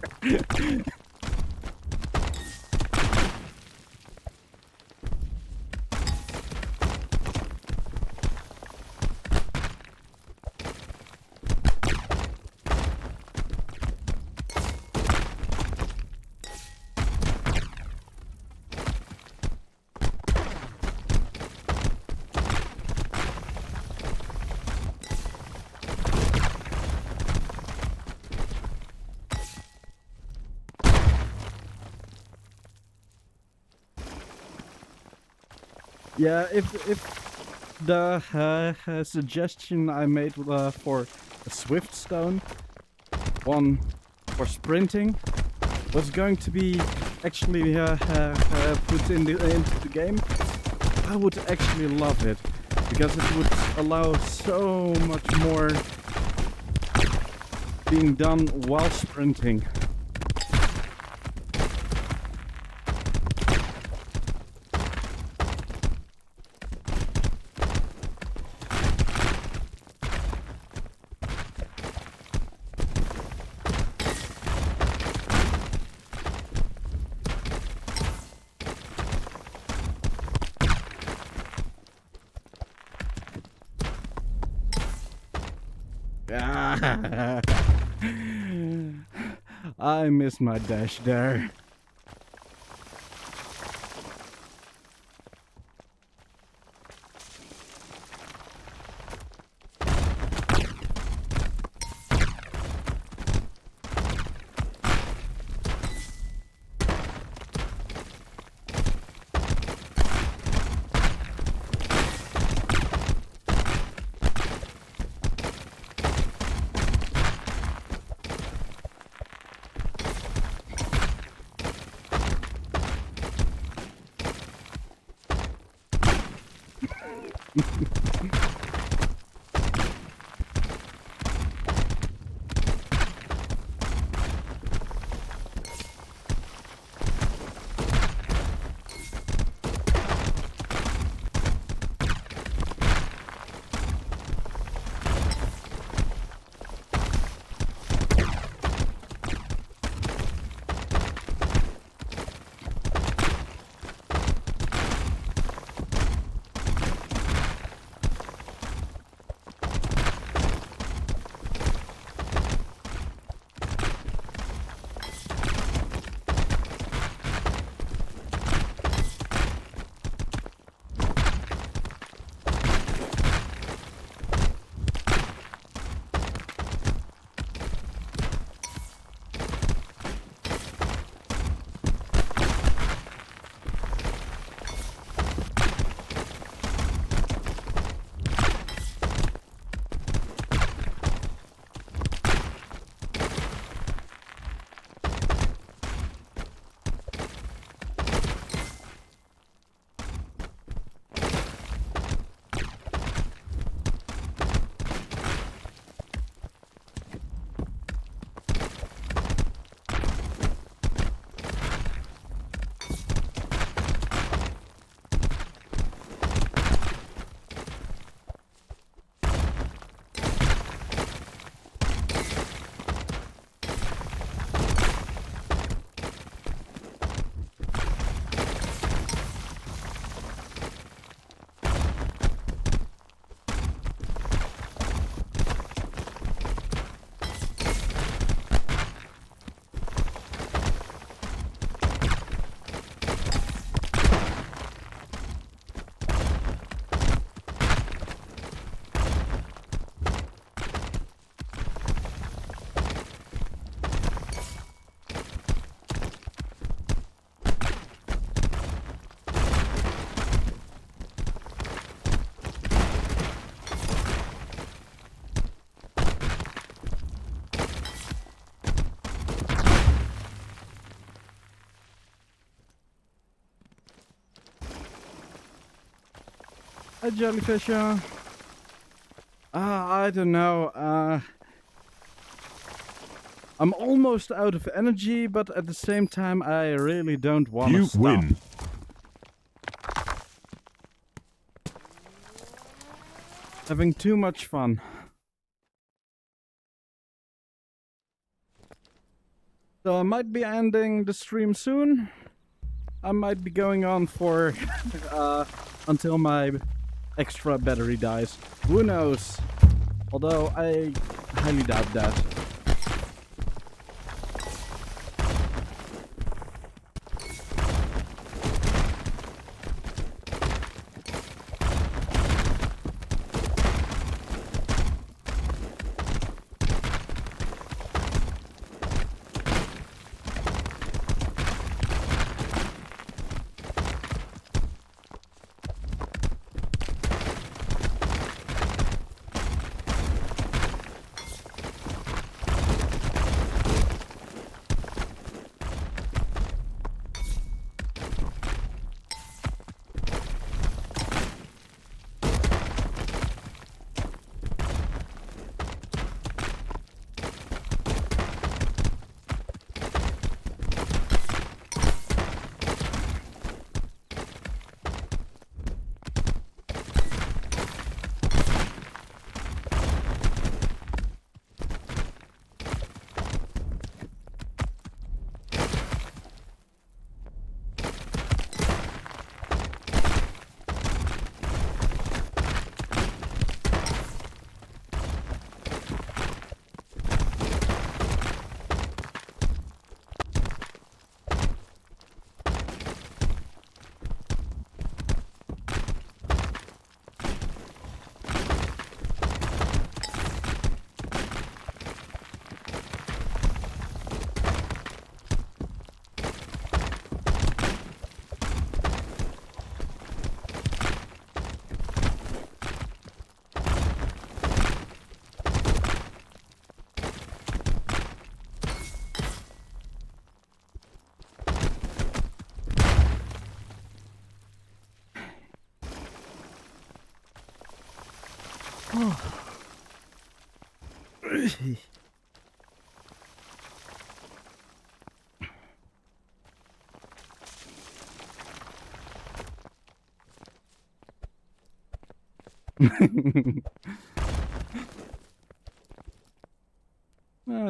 Yeah, if the suggestion I made for a swift stone, one for sprinting, was going to be actually put into the game, I would actually love it, because it would allow so much more being done while sprinting. I miss my dash there. Hi, Jellyfish. I don't know. I'm almost out of energy, but at the same time, I really don't want to You stop. win. Having too much fun. So I might be ending the stream soon. I might be going on for until my extra battery dies. Who knows? Although I highly doubt that.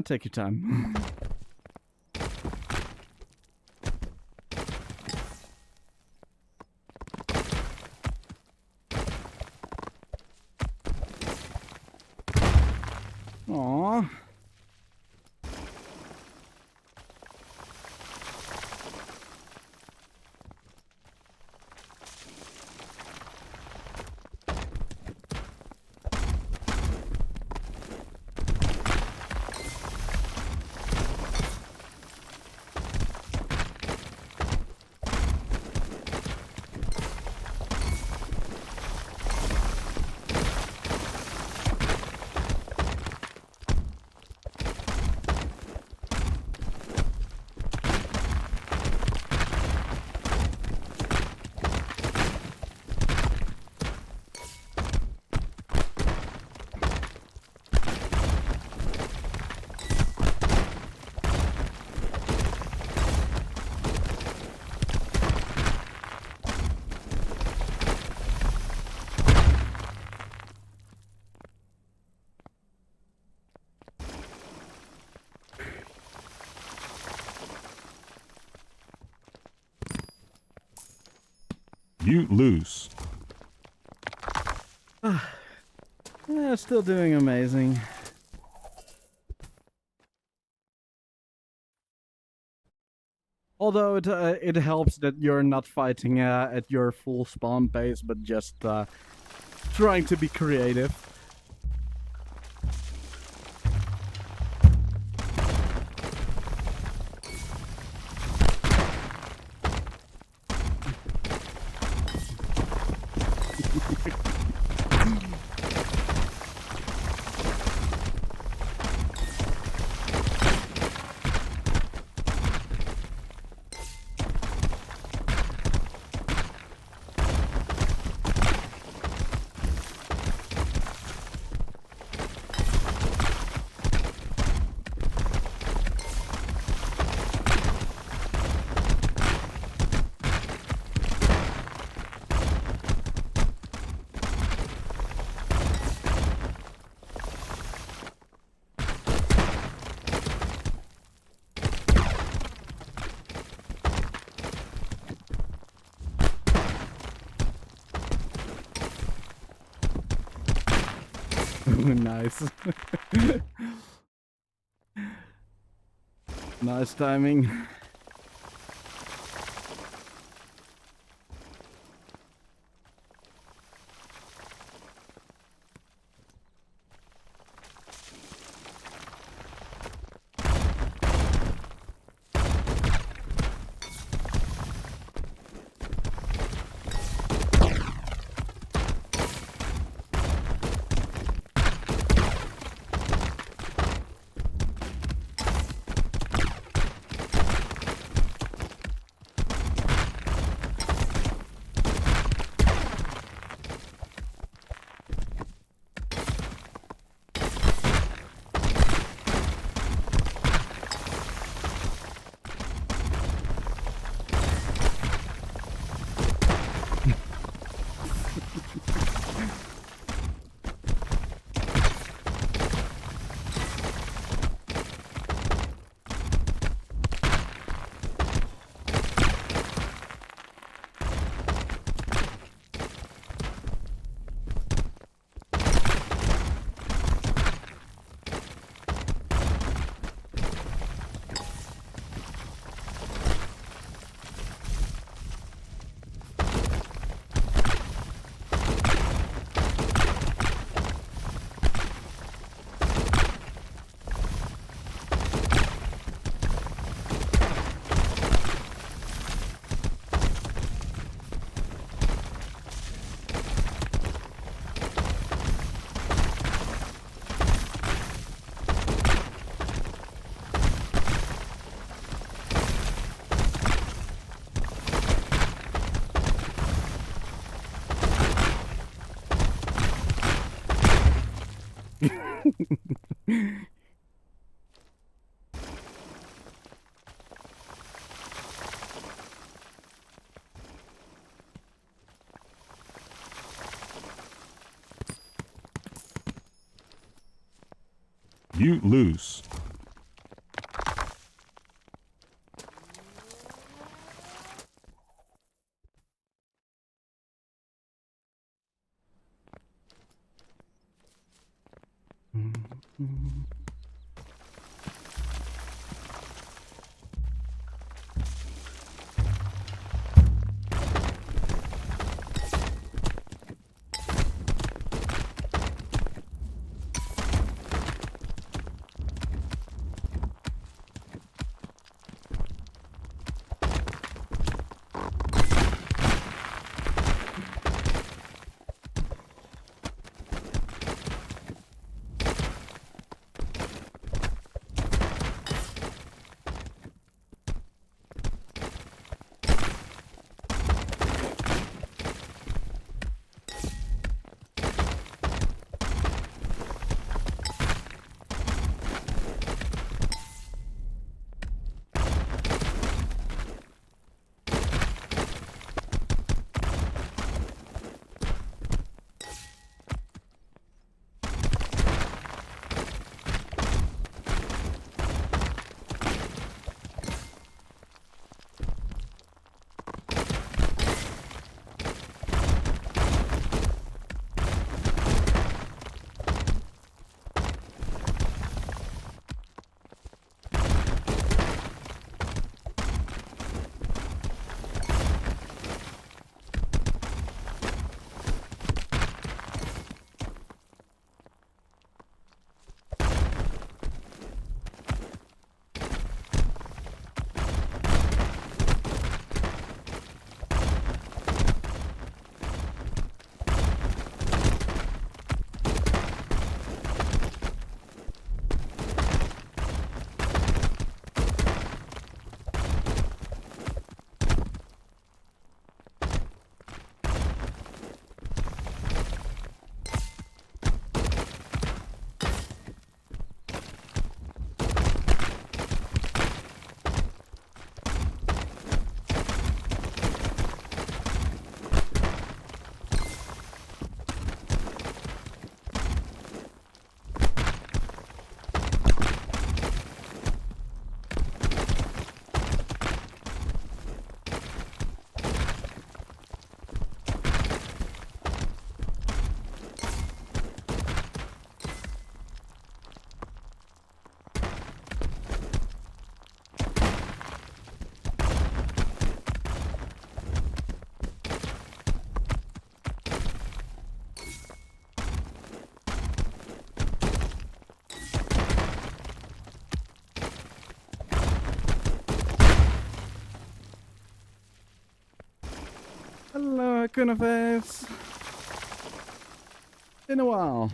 Take your time. Aww. You lose. Yeah, still doing amazing. Although it helps that you're not fighting at your full spawn pace, but just trying to be creative. Nice. Nice timing. You lose. Hello, Hakuna Faves. In a while.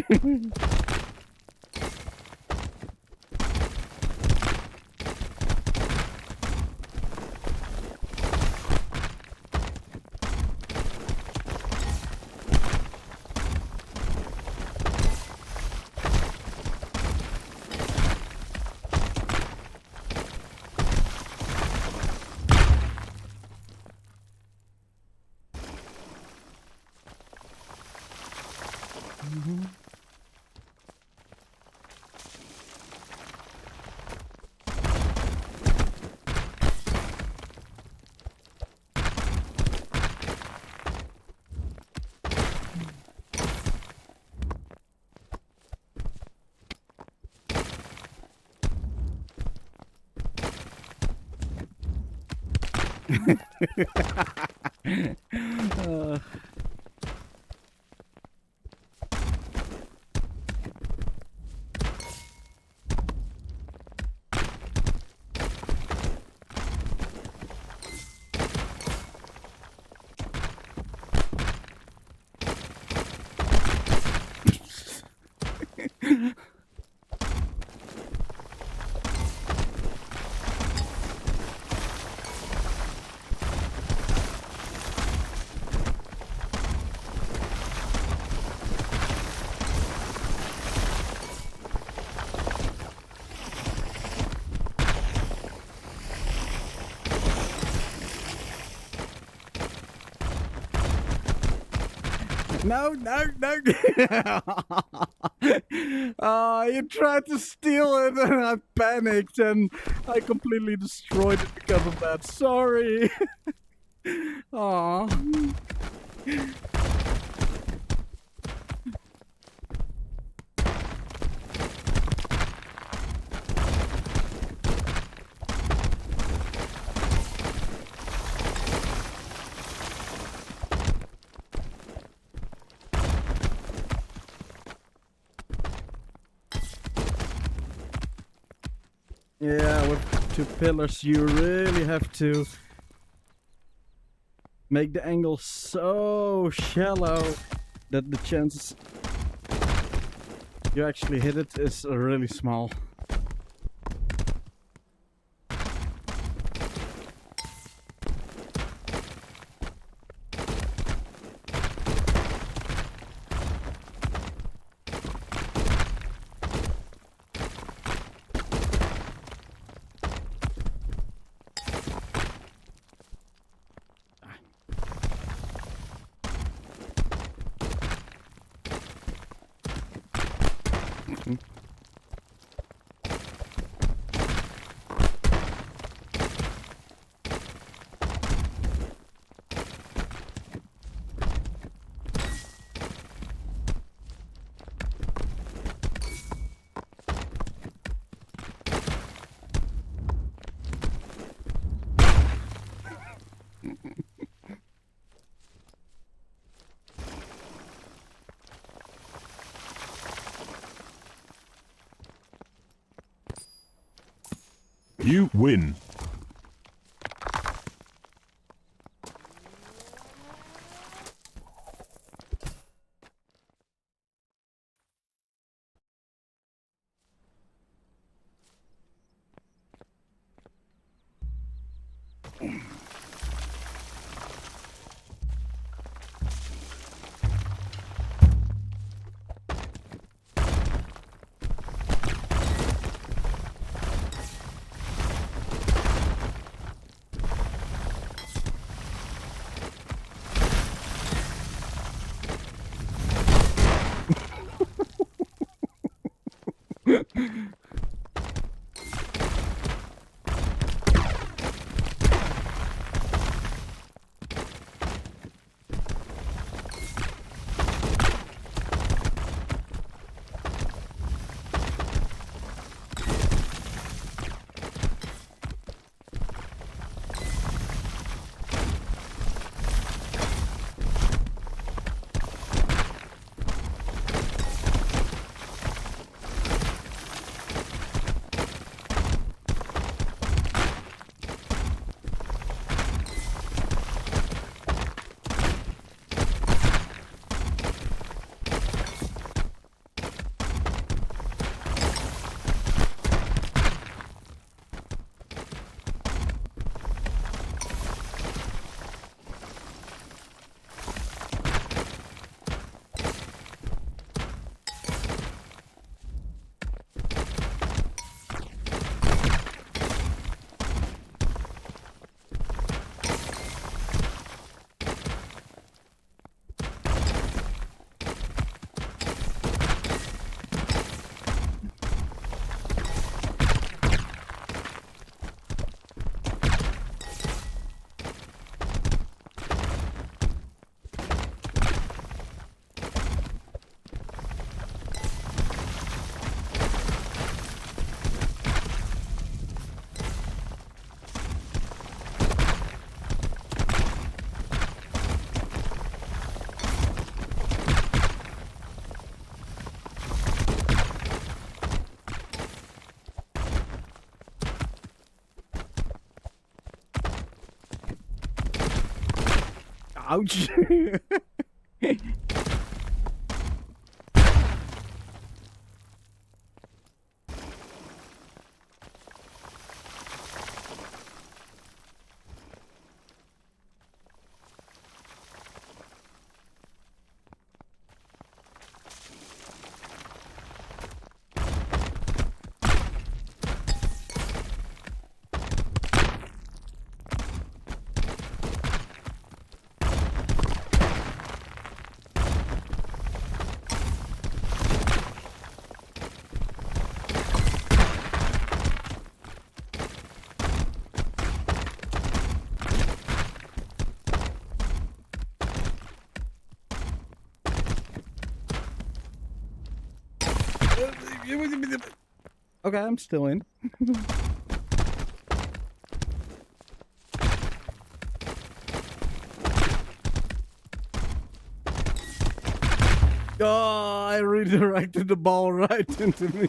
Bye. Uh, no, no, no. You tried to steal it and I panicked and I completely destroyed it because of that. Sorry. Aw. Yeah, with 2 pillars you really have to make the angle so shallow that the chances you actually hit it is really small. You win. Ouch. Okay, I'm still in. Oh, I redirected the ball right into me.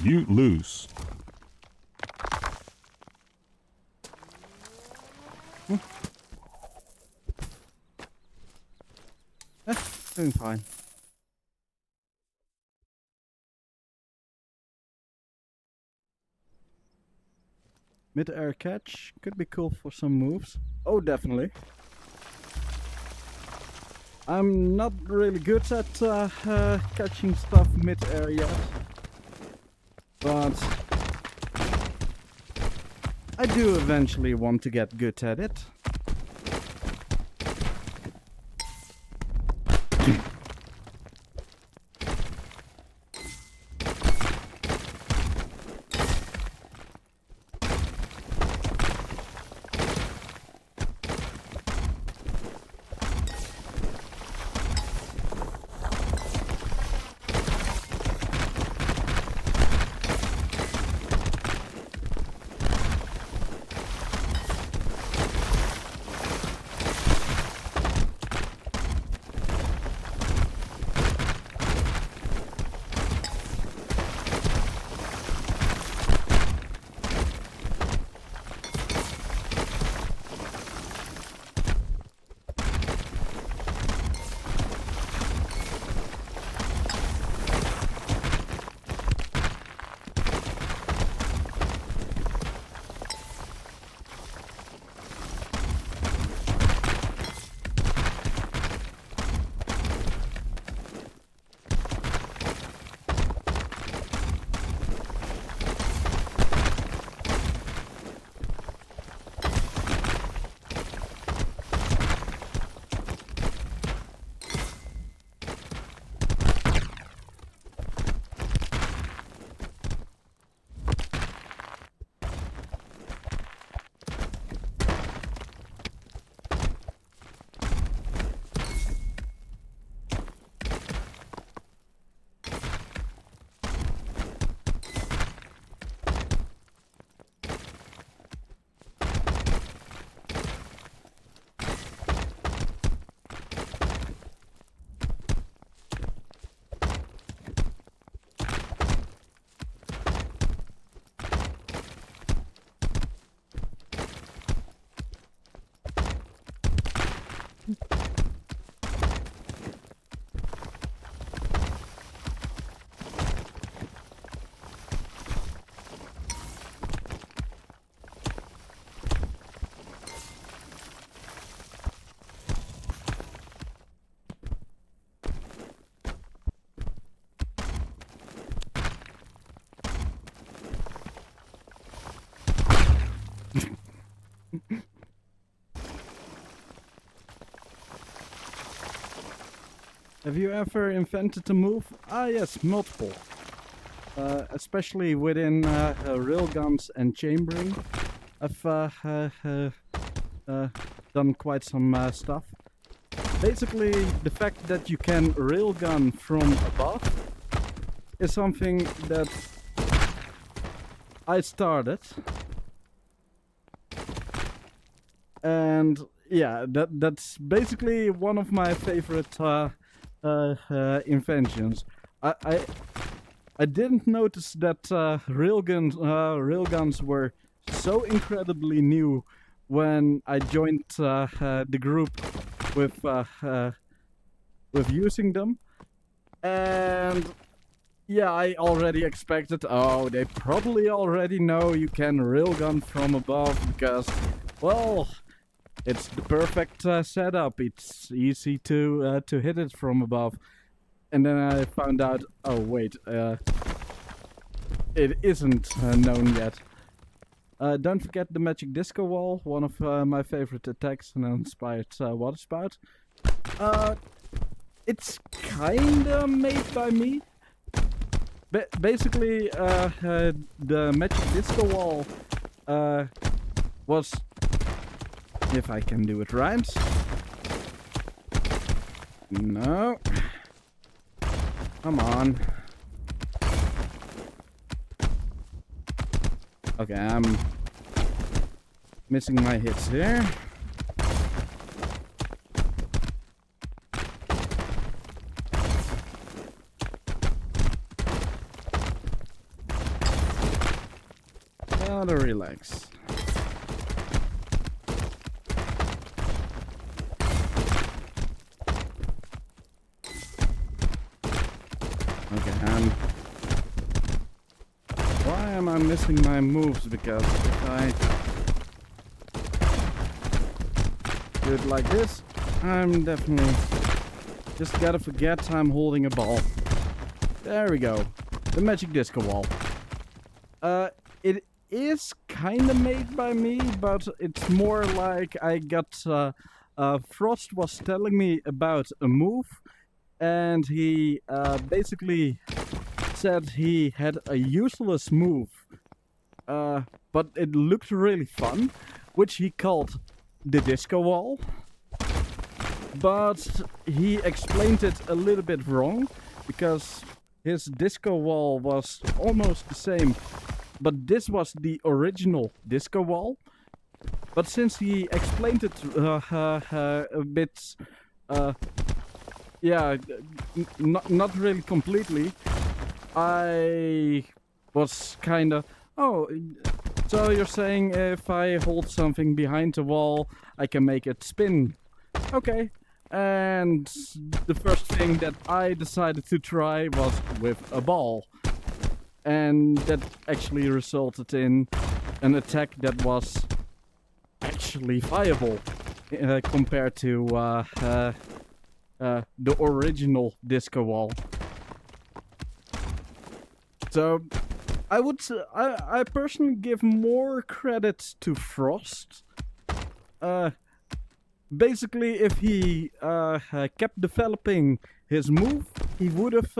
You lose. Doing fine. Mid-air catch could be cool for some moves. Oh, definitely. I'm not really good at catching stuff mid-air yet, but I do eventually want to get good at it. Have you ever invented a move? Ah, yes, multiple. Especially within railguns and chambering. I've done quite some stuff. Basically, the fact that you can railgun from above is something that I started. And yeah, that's basically one of my favorite inventions. I didn't notice that railguns were so incredibly new when I joined the group with using them, and yeah, I already expected. Oh, they probably already know you can railgun from above because, well, it's the perfect setup. It's easy to hit it from above. And then I found out, oh wait, it isn't known yet. Don't forget the magic disco wall, one of my favorite attacks, and an inspired water spout. It's kinda made by me. Basically, the magic disco wall was, if I can do it right. No. Come on. Okay, I'm missing my hits here. Gotta relax. Why am I missing my moves? Because if I do it like this, I'm definitely just gotta forget I'm holding a ball. There we go. The magic disco wall. It is kinda made by me, but it's more like I got Frost was telling me about a move, and he basically said he had a useless move, but it looked really fun, which he called the disco wall. But he explained it a little bit wrong, because his disco wall was almost the same, but this was the original disco wall. But since he explained it a bit, yeah, not really completely, I was kinda, oh, so you're saying if I hold something behind the wall, I can make it spin. Okay. And the first thing that I decided to try was with a ball. And that actually resulted in an attack that was actually viable compared to the original disco wall. So I personally give more credit to Frost. Basically, if he kept developing his move, he would have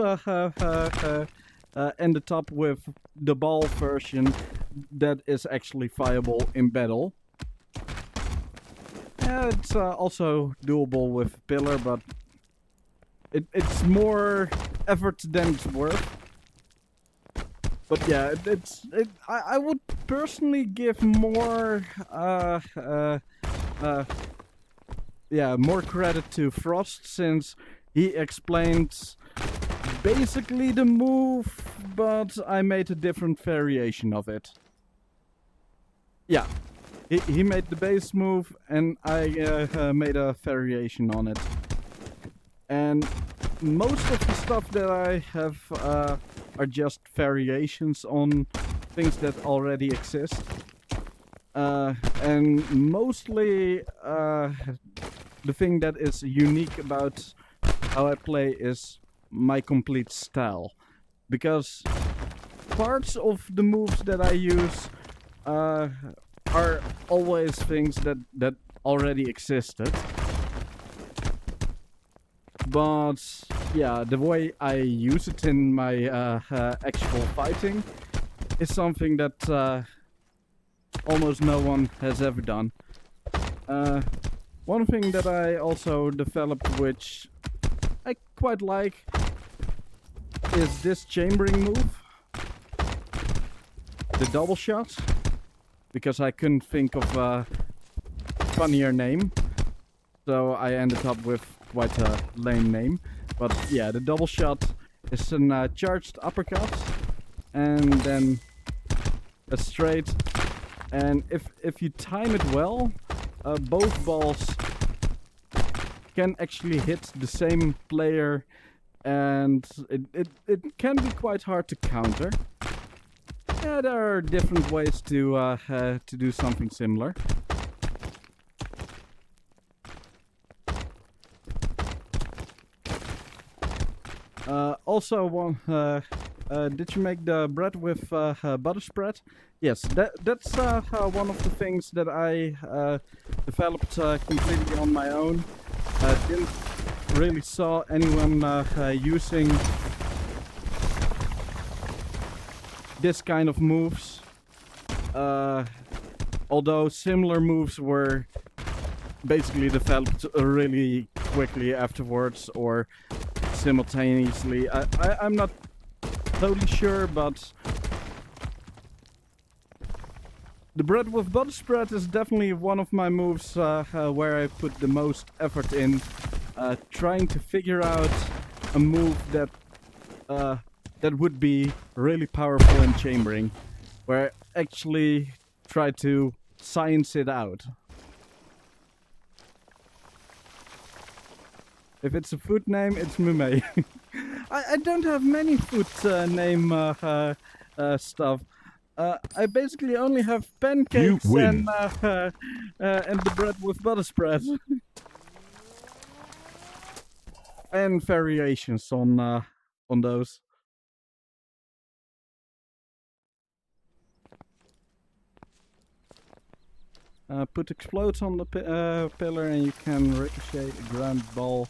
ended up with the ball version that is actually viable in battle. Yeah, it's also doable with Pillar, but it's more effort than it's worth. But yeah, I would personally give more more credit to Frost, since he explained basically the move, but I made a different variation of it. Yeah, he made the base move, and I made a variation on it. And most of the stuff that I have are just variations on things that already exist. And mostly the thing that is unique about how I play is my complete style. Because parts of the moves that I use are always things that already existed. But yeah, the way I use it in my actual fighting is something that almost no one has ever done. One thing that I also developed, which I quite like, is this chambering move, the double shot, because I couldn't think of a funnier name, so I ended up with quite a lame name. But yeah, the double shot is a charged uppercut and then a straight, and if you time it well, both balls can actually hit the same player, and it can be quite hard to counter. Yeah, there are different ways to do something similar. Also, did you make the bread with butter spread? Yes, that's one of the things that I developed completely on my own. Didn't really saw anyone using this kind of moves. Although similar moves were basically developed really quickly afterwards or simultaneously. I'm not totally sure, but the bread with butter spread is definitely one of my moves where I put the most effort in, trying to figure out a move that would be really powerful in chambering, where I actually try to science it out. If it's a food name, it's Mume. I don't have many food name stuff. I basically only have pancakes You win. and the bread with butter spread. And variations on those. Put explodes on the pillar and you can ricochet a ground ball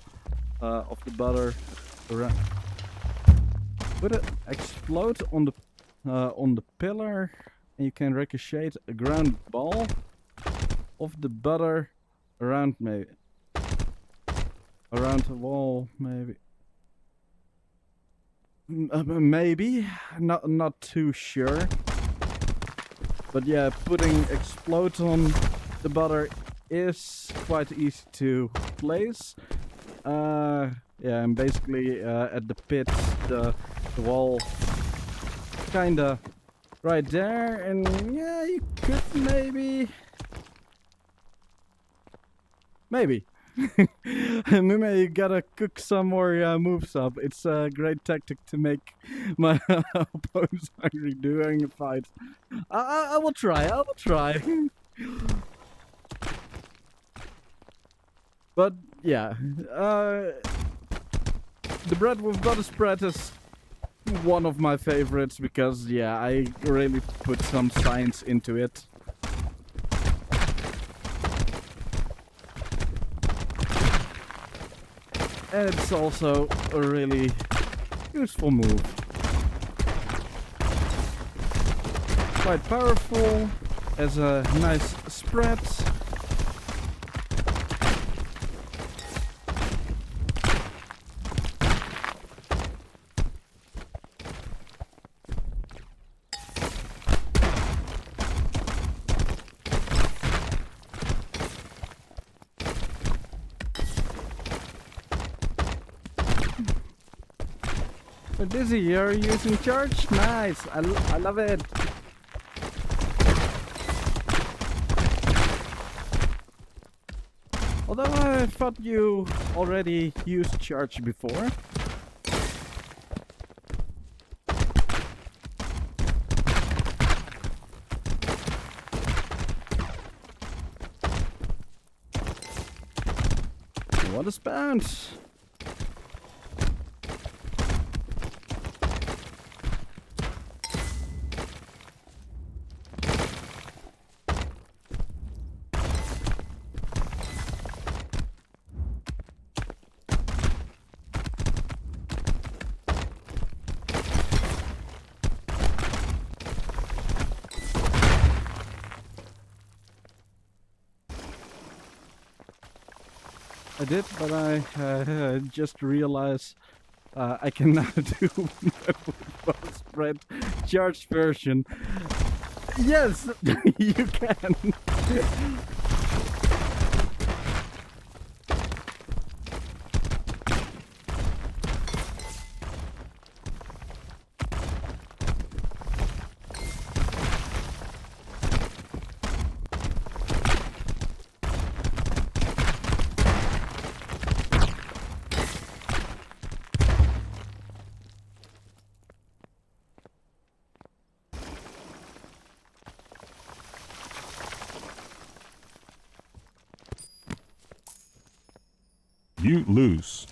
of the butter around. Put it explode on the pillar and you can ricochet a ground ball of the butter around around the wall, maybe. Maybe, not too sure. But yeah, putting explode on the butter is quite easy to place. Yeah, and basically at the pit, the wall kinda right there, and yeah, you could maybe. Mume, you gotta cook some more moves up. It's a great tactic to make my opponents hungry during a fight. I will try. But yeah, the bread with butter spread is one of my favorites because yeah, I really put some science into it. And it's also a really useful move. Quite powerful, has a nice spread. Dizzy, you're using charge? Nice, I love it. Although I thought you already used charge before. What a bounce! I did, but I just realized I can now do both spread charged version. Yes, you can. You lose.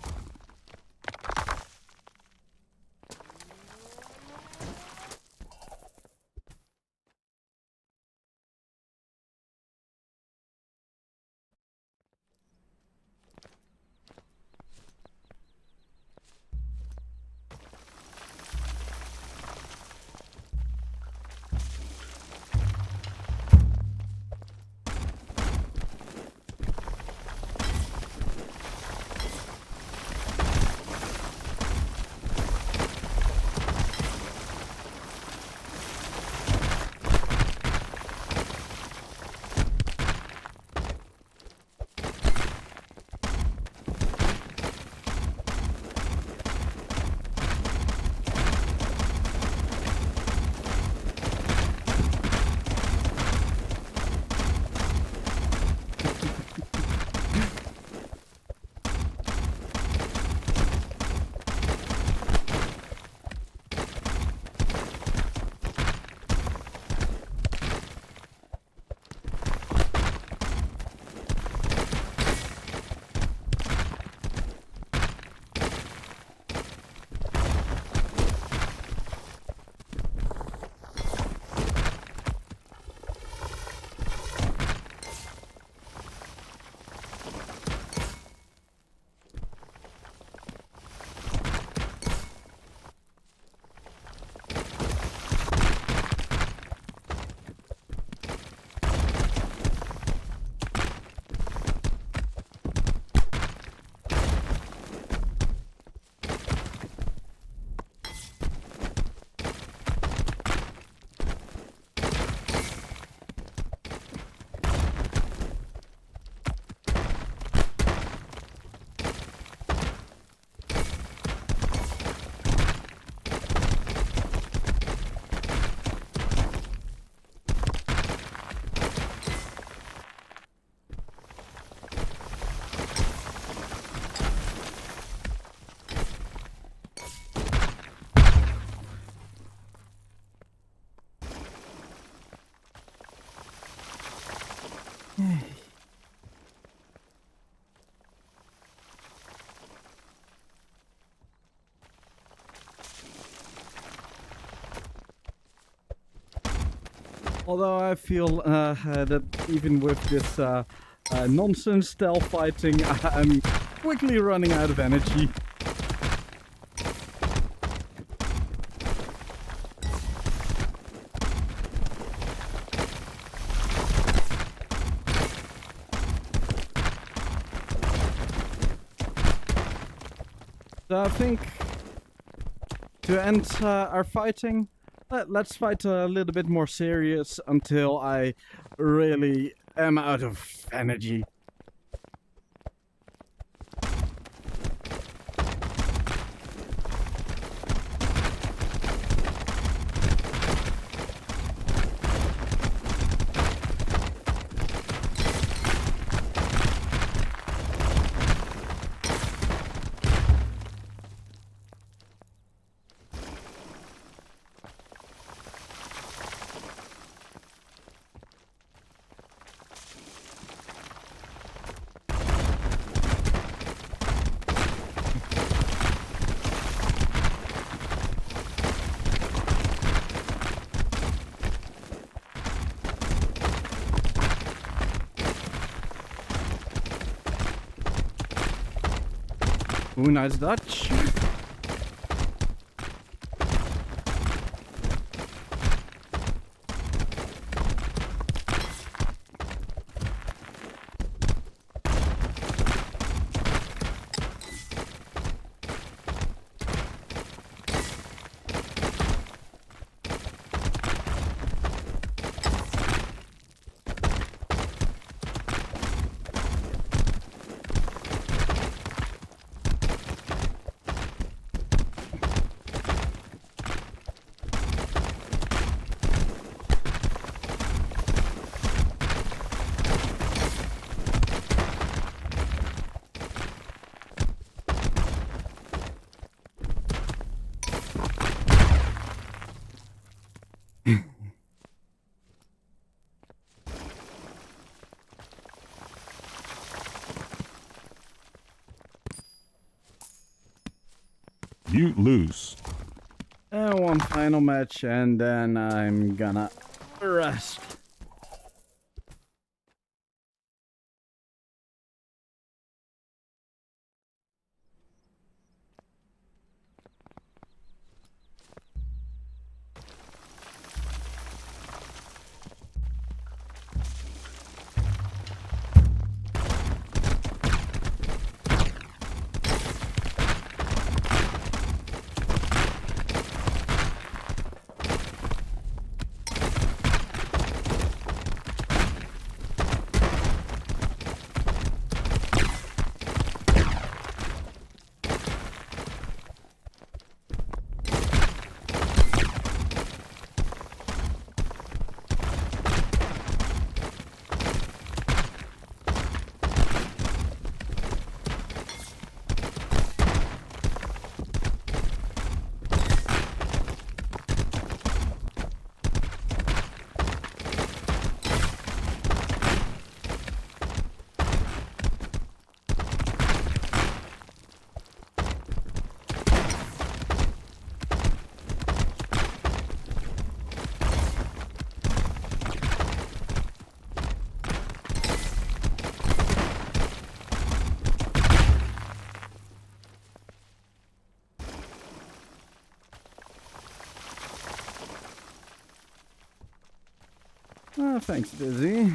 Although I feel that even with this nonsense stealth fighting, I'm quickly running out of energy. So I think to end our fighting, let's fight a little bit more serious until I really am out of energy. Ooh, nice Dutch. You lose. And one final match, and then I'm gonna rest. Oh, thanks, Dizzy.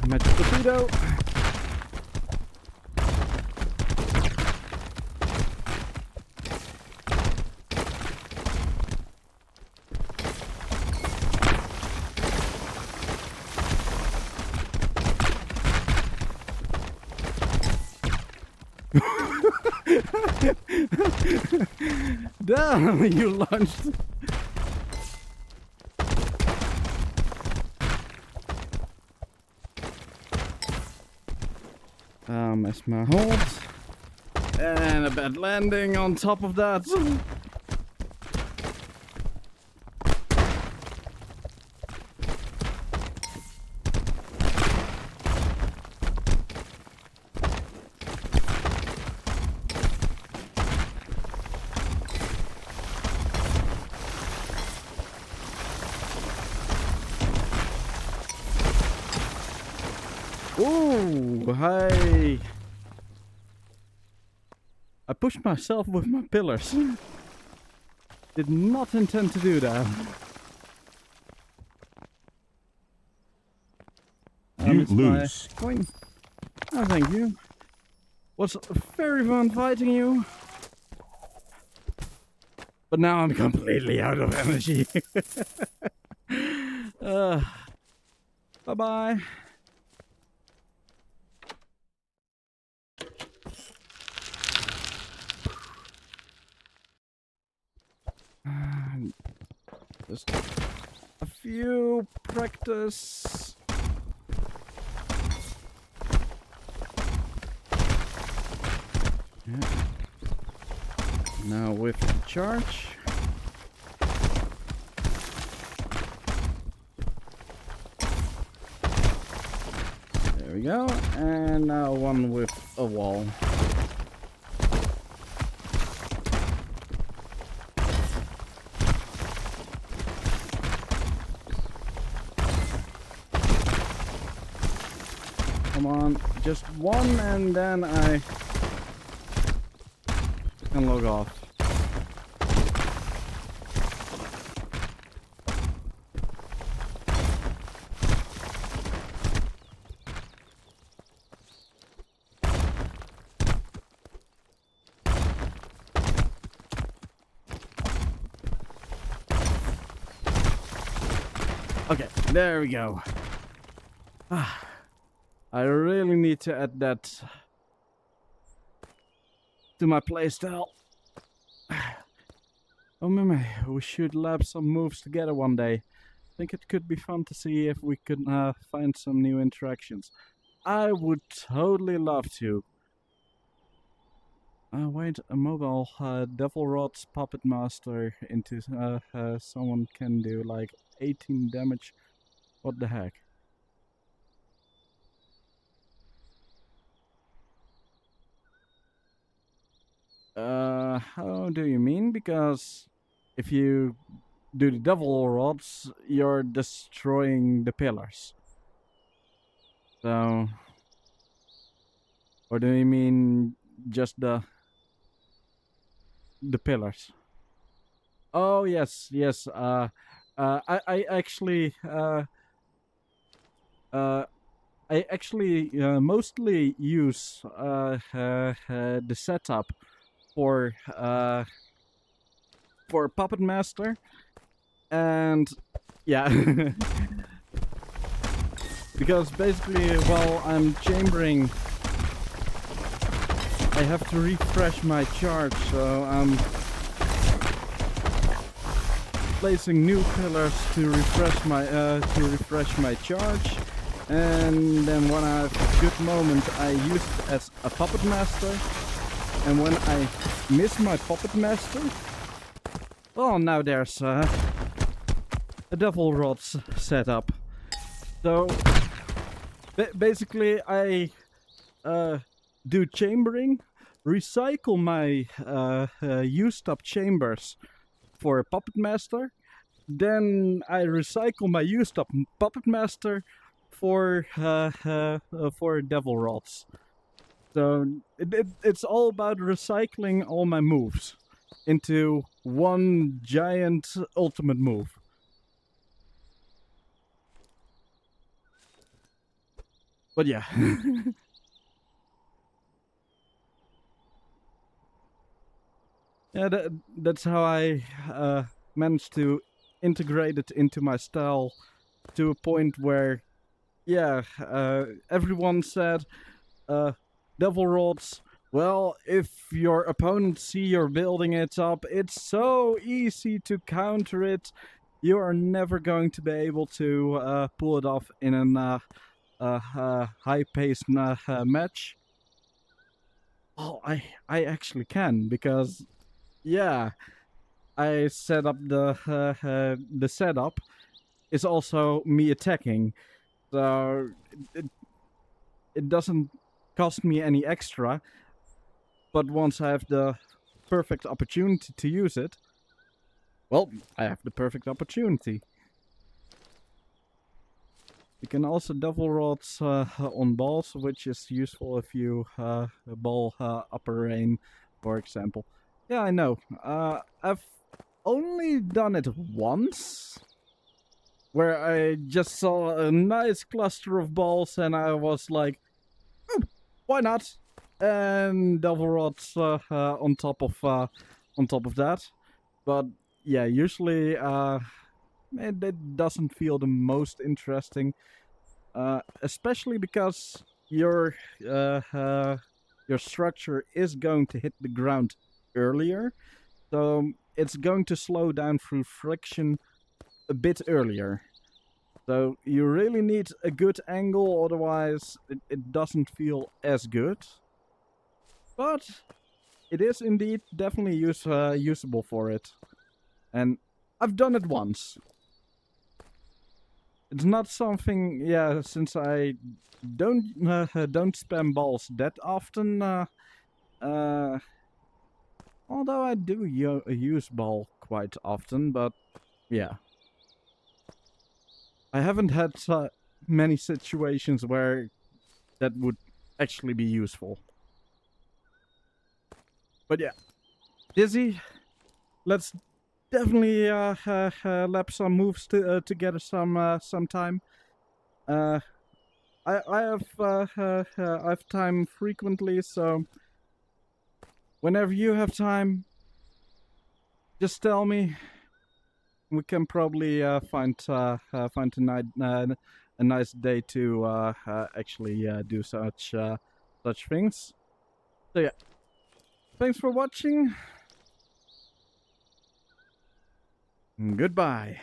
Magic torpedo. Damn, you launched. Missed my hold. And a bad landing on top of that. Ooh, hey. I pushed myself with my pillars. Did not intend to do that. You lose. Coin. Oh, thank you. Was very fun fighting you. But now I'm completely out of energy. Bye-bye. Just a few practice. Yeah. Now with the charge. There we go. And now one with a wall. Come on, just one and then I can log off. Okay, there we go. I really need to add that to my playstyle. Oh Mimi, we should lab some moves together one day. I think it could be fun to see if we could find some new interactions. I would totally love to. Wait, a mobile Devil Rod's Puppet Master into someone can do like 18 damage. What the heck? How do you mean? Because if you do the Devil Rods, you're destroying the pillars. So, or do you mean just the pillars? Oh yes, yes. I actually uh I actually mostly use the setup for Puppet Master, and yeah, because basically while I'm chambering, I have to refresh my charge, so I'm placing new pillars to refresh my charge, and then when I have a good moment, I use it as a Puppet Master, and when I miss my Puppet Master, well, now there's a Devil Rods setup. So basically, I do chambering, recycle my used up chambers for a Puppet Master, then I recycle my used up Puppet Master for Devil Rods. So it's all about recycling all my moves into one giant ultimate move. But yeah. Yeah, that's how I managed to integrate it into my style to a point where, yeah, everyone said, Devil Rods, well, if your opponent see you're building it up, it's so easy to counter it. You are never going to be able to pull it off in an high-paced match. Oh, I actually can, because yeah, I set up the setup is also me attacking, so it doesn't cost me any extra. But once I have the perfect opportunity to use it, well, I have the perfect opportunity. You can also double rods on balls, which is useful if you ball upper rain, for example. Yeah, I know. I've only done it once, where I just saw a nice cluster of balls and I was like, why not? And double rods on top of that. But yeah, usually it doesn't feel the most interesting, especially because your structure is going to hit the ground earlier, so it's going to slow down through friction a bit earlier. So you really need a good angle, otherwise it doesn't feel as good. But it is indeed definitely usable for it. And I've done it once. It's not something, yeah, since I don't spam balls that often, although I do use ball quite often, but yeah. I haven't had many situations where that would actually be useful. But yeah, Dizzy, let's definitely lap some moves together sometime. I have time frequently, so whenever you have time, just tell me. we can probably find a nice day to actually do such things. So yeah, thanks for watching. Goodbye.